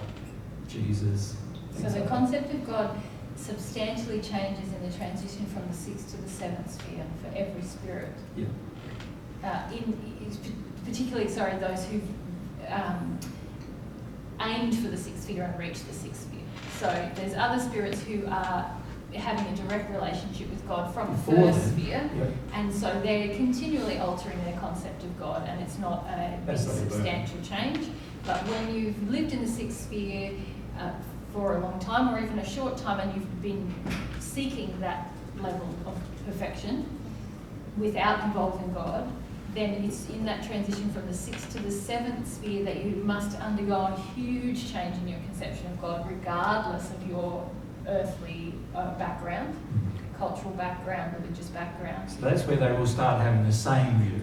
Jesus. So the concept of God substantially changes in the transition from the sixth to the seventh sphere for every spirit. Yeah. Particularly, those who've aimed for the sixth sphere and reached the sixth sphere. So there's other spirits who are having a direct relationship with God from the first sphere, and so they're continually altering their concept of God, and it's not a big substantial change. But when you've lived in the sixth sphere for a long time, or even a short time, and you've been seeking that level of perfection without involving God, then it's in that transition from the sixth to the seventh sphere that you must undergo a huge change in your conception of God, regardless of your earthly background, cultural background, religious background. So that's where they will start having the same view.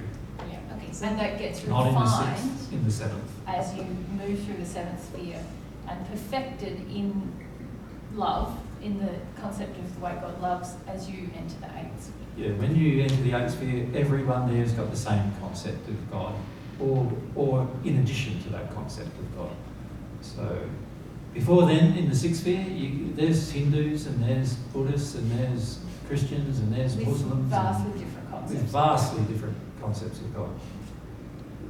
Yeah. Okay. And that gets not refined in the sixth, in the seventh. As you move through the seventh sphere and perfected in love, in the concept of the way God loves, as you enter the eighth sphere. Yeah, when you enter the eighth sphere, everyone there has got the same concept of God, or in addition to that concept of God. So before then, in the sixth sphere, there's Hindus and there's Buddhists and there's Christians and there's Muslims. Vastly different concepts. With vastly different concepts of God.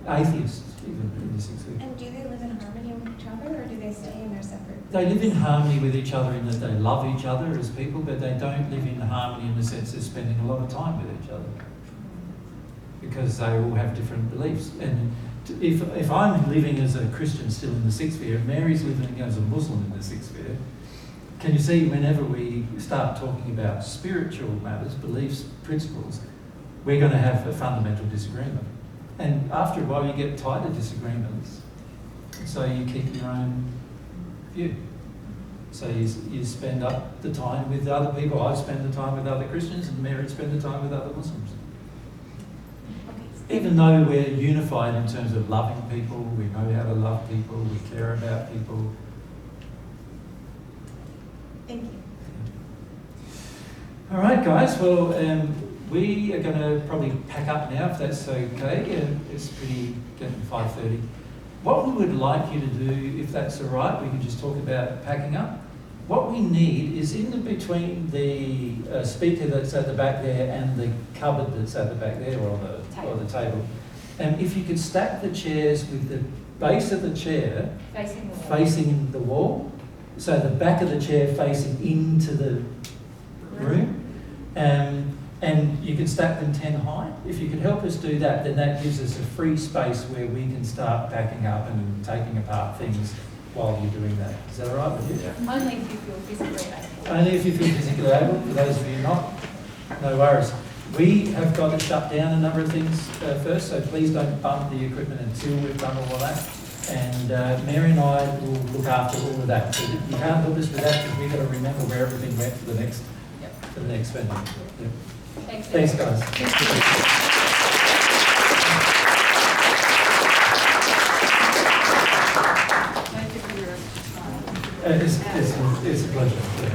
Atheists, even in the sixth sphere. And do they live in harmony with each other, or do they stay in their separate? They live in harmony with each other in that they love each other as people, but they don't live in harmony in the sense of spending a lot of time with each other. Because they all have different beliefs. And if I'm living as a Christian still in the sixth sphere, and Mary's living as a Muslim in the sixth sphere, can you see whenever we start talking about spiritual matters, beliefs, principles, we're going to have a fundamental disagreement. And after a while you get tired of disagreements, so you keep your own view. So you spend up the time with other people. I spend the time with other Christians, and Mary spend the time with other Muslims. Even though we're unified in terms of loving people, we know how to love people, we care about people. Thank you. All right, guys. Well, we are going to probably pack up now, if that's okay. It's pretty getting 5:30. What we would like you to do, if that's all right, we can just talk about packing up. What we need is in between the speaker that's at the back there and the cupboard that's at the back there, or the table. And if you could stack the chairs with the base of the chair facing the wall, so the back of the chair facing into the room, and you can stack them 10 high. If you could help us do that, then that gives us a free space where we can start packing up and taking apart things while you're doing that. Is that all right with you? Yeah. Only if you feel physically able. Only if you feel physically able. For those of you not, no worries. We have got to shut down a number of things first, so please don't bump the equipment until we've done all of that. And Mary and I will look after all of that. So you can't help us with that because we've got to remember where everything went for the next venue. Yep. Thanks, guys. It's a pleasure. Yeah.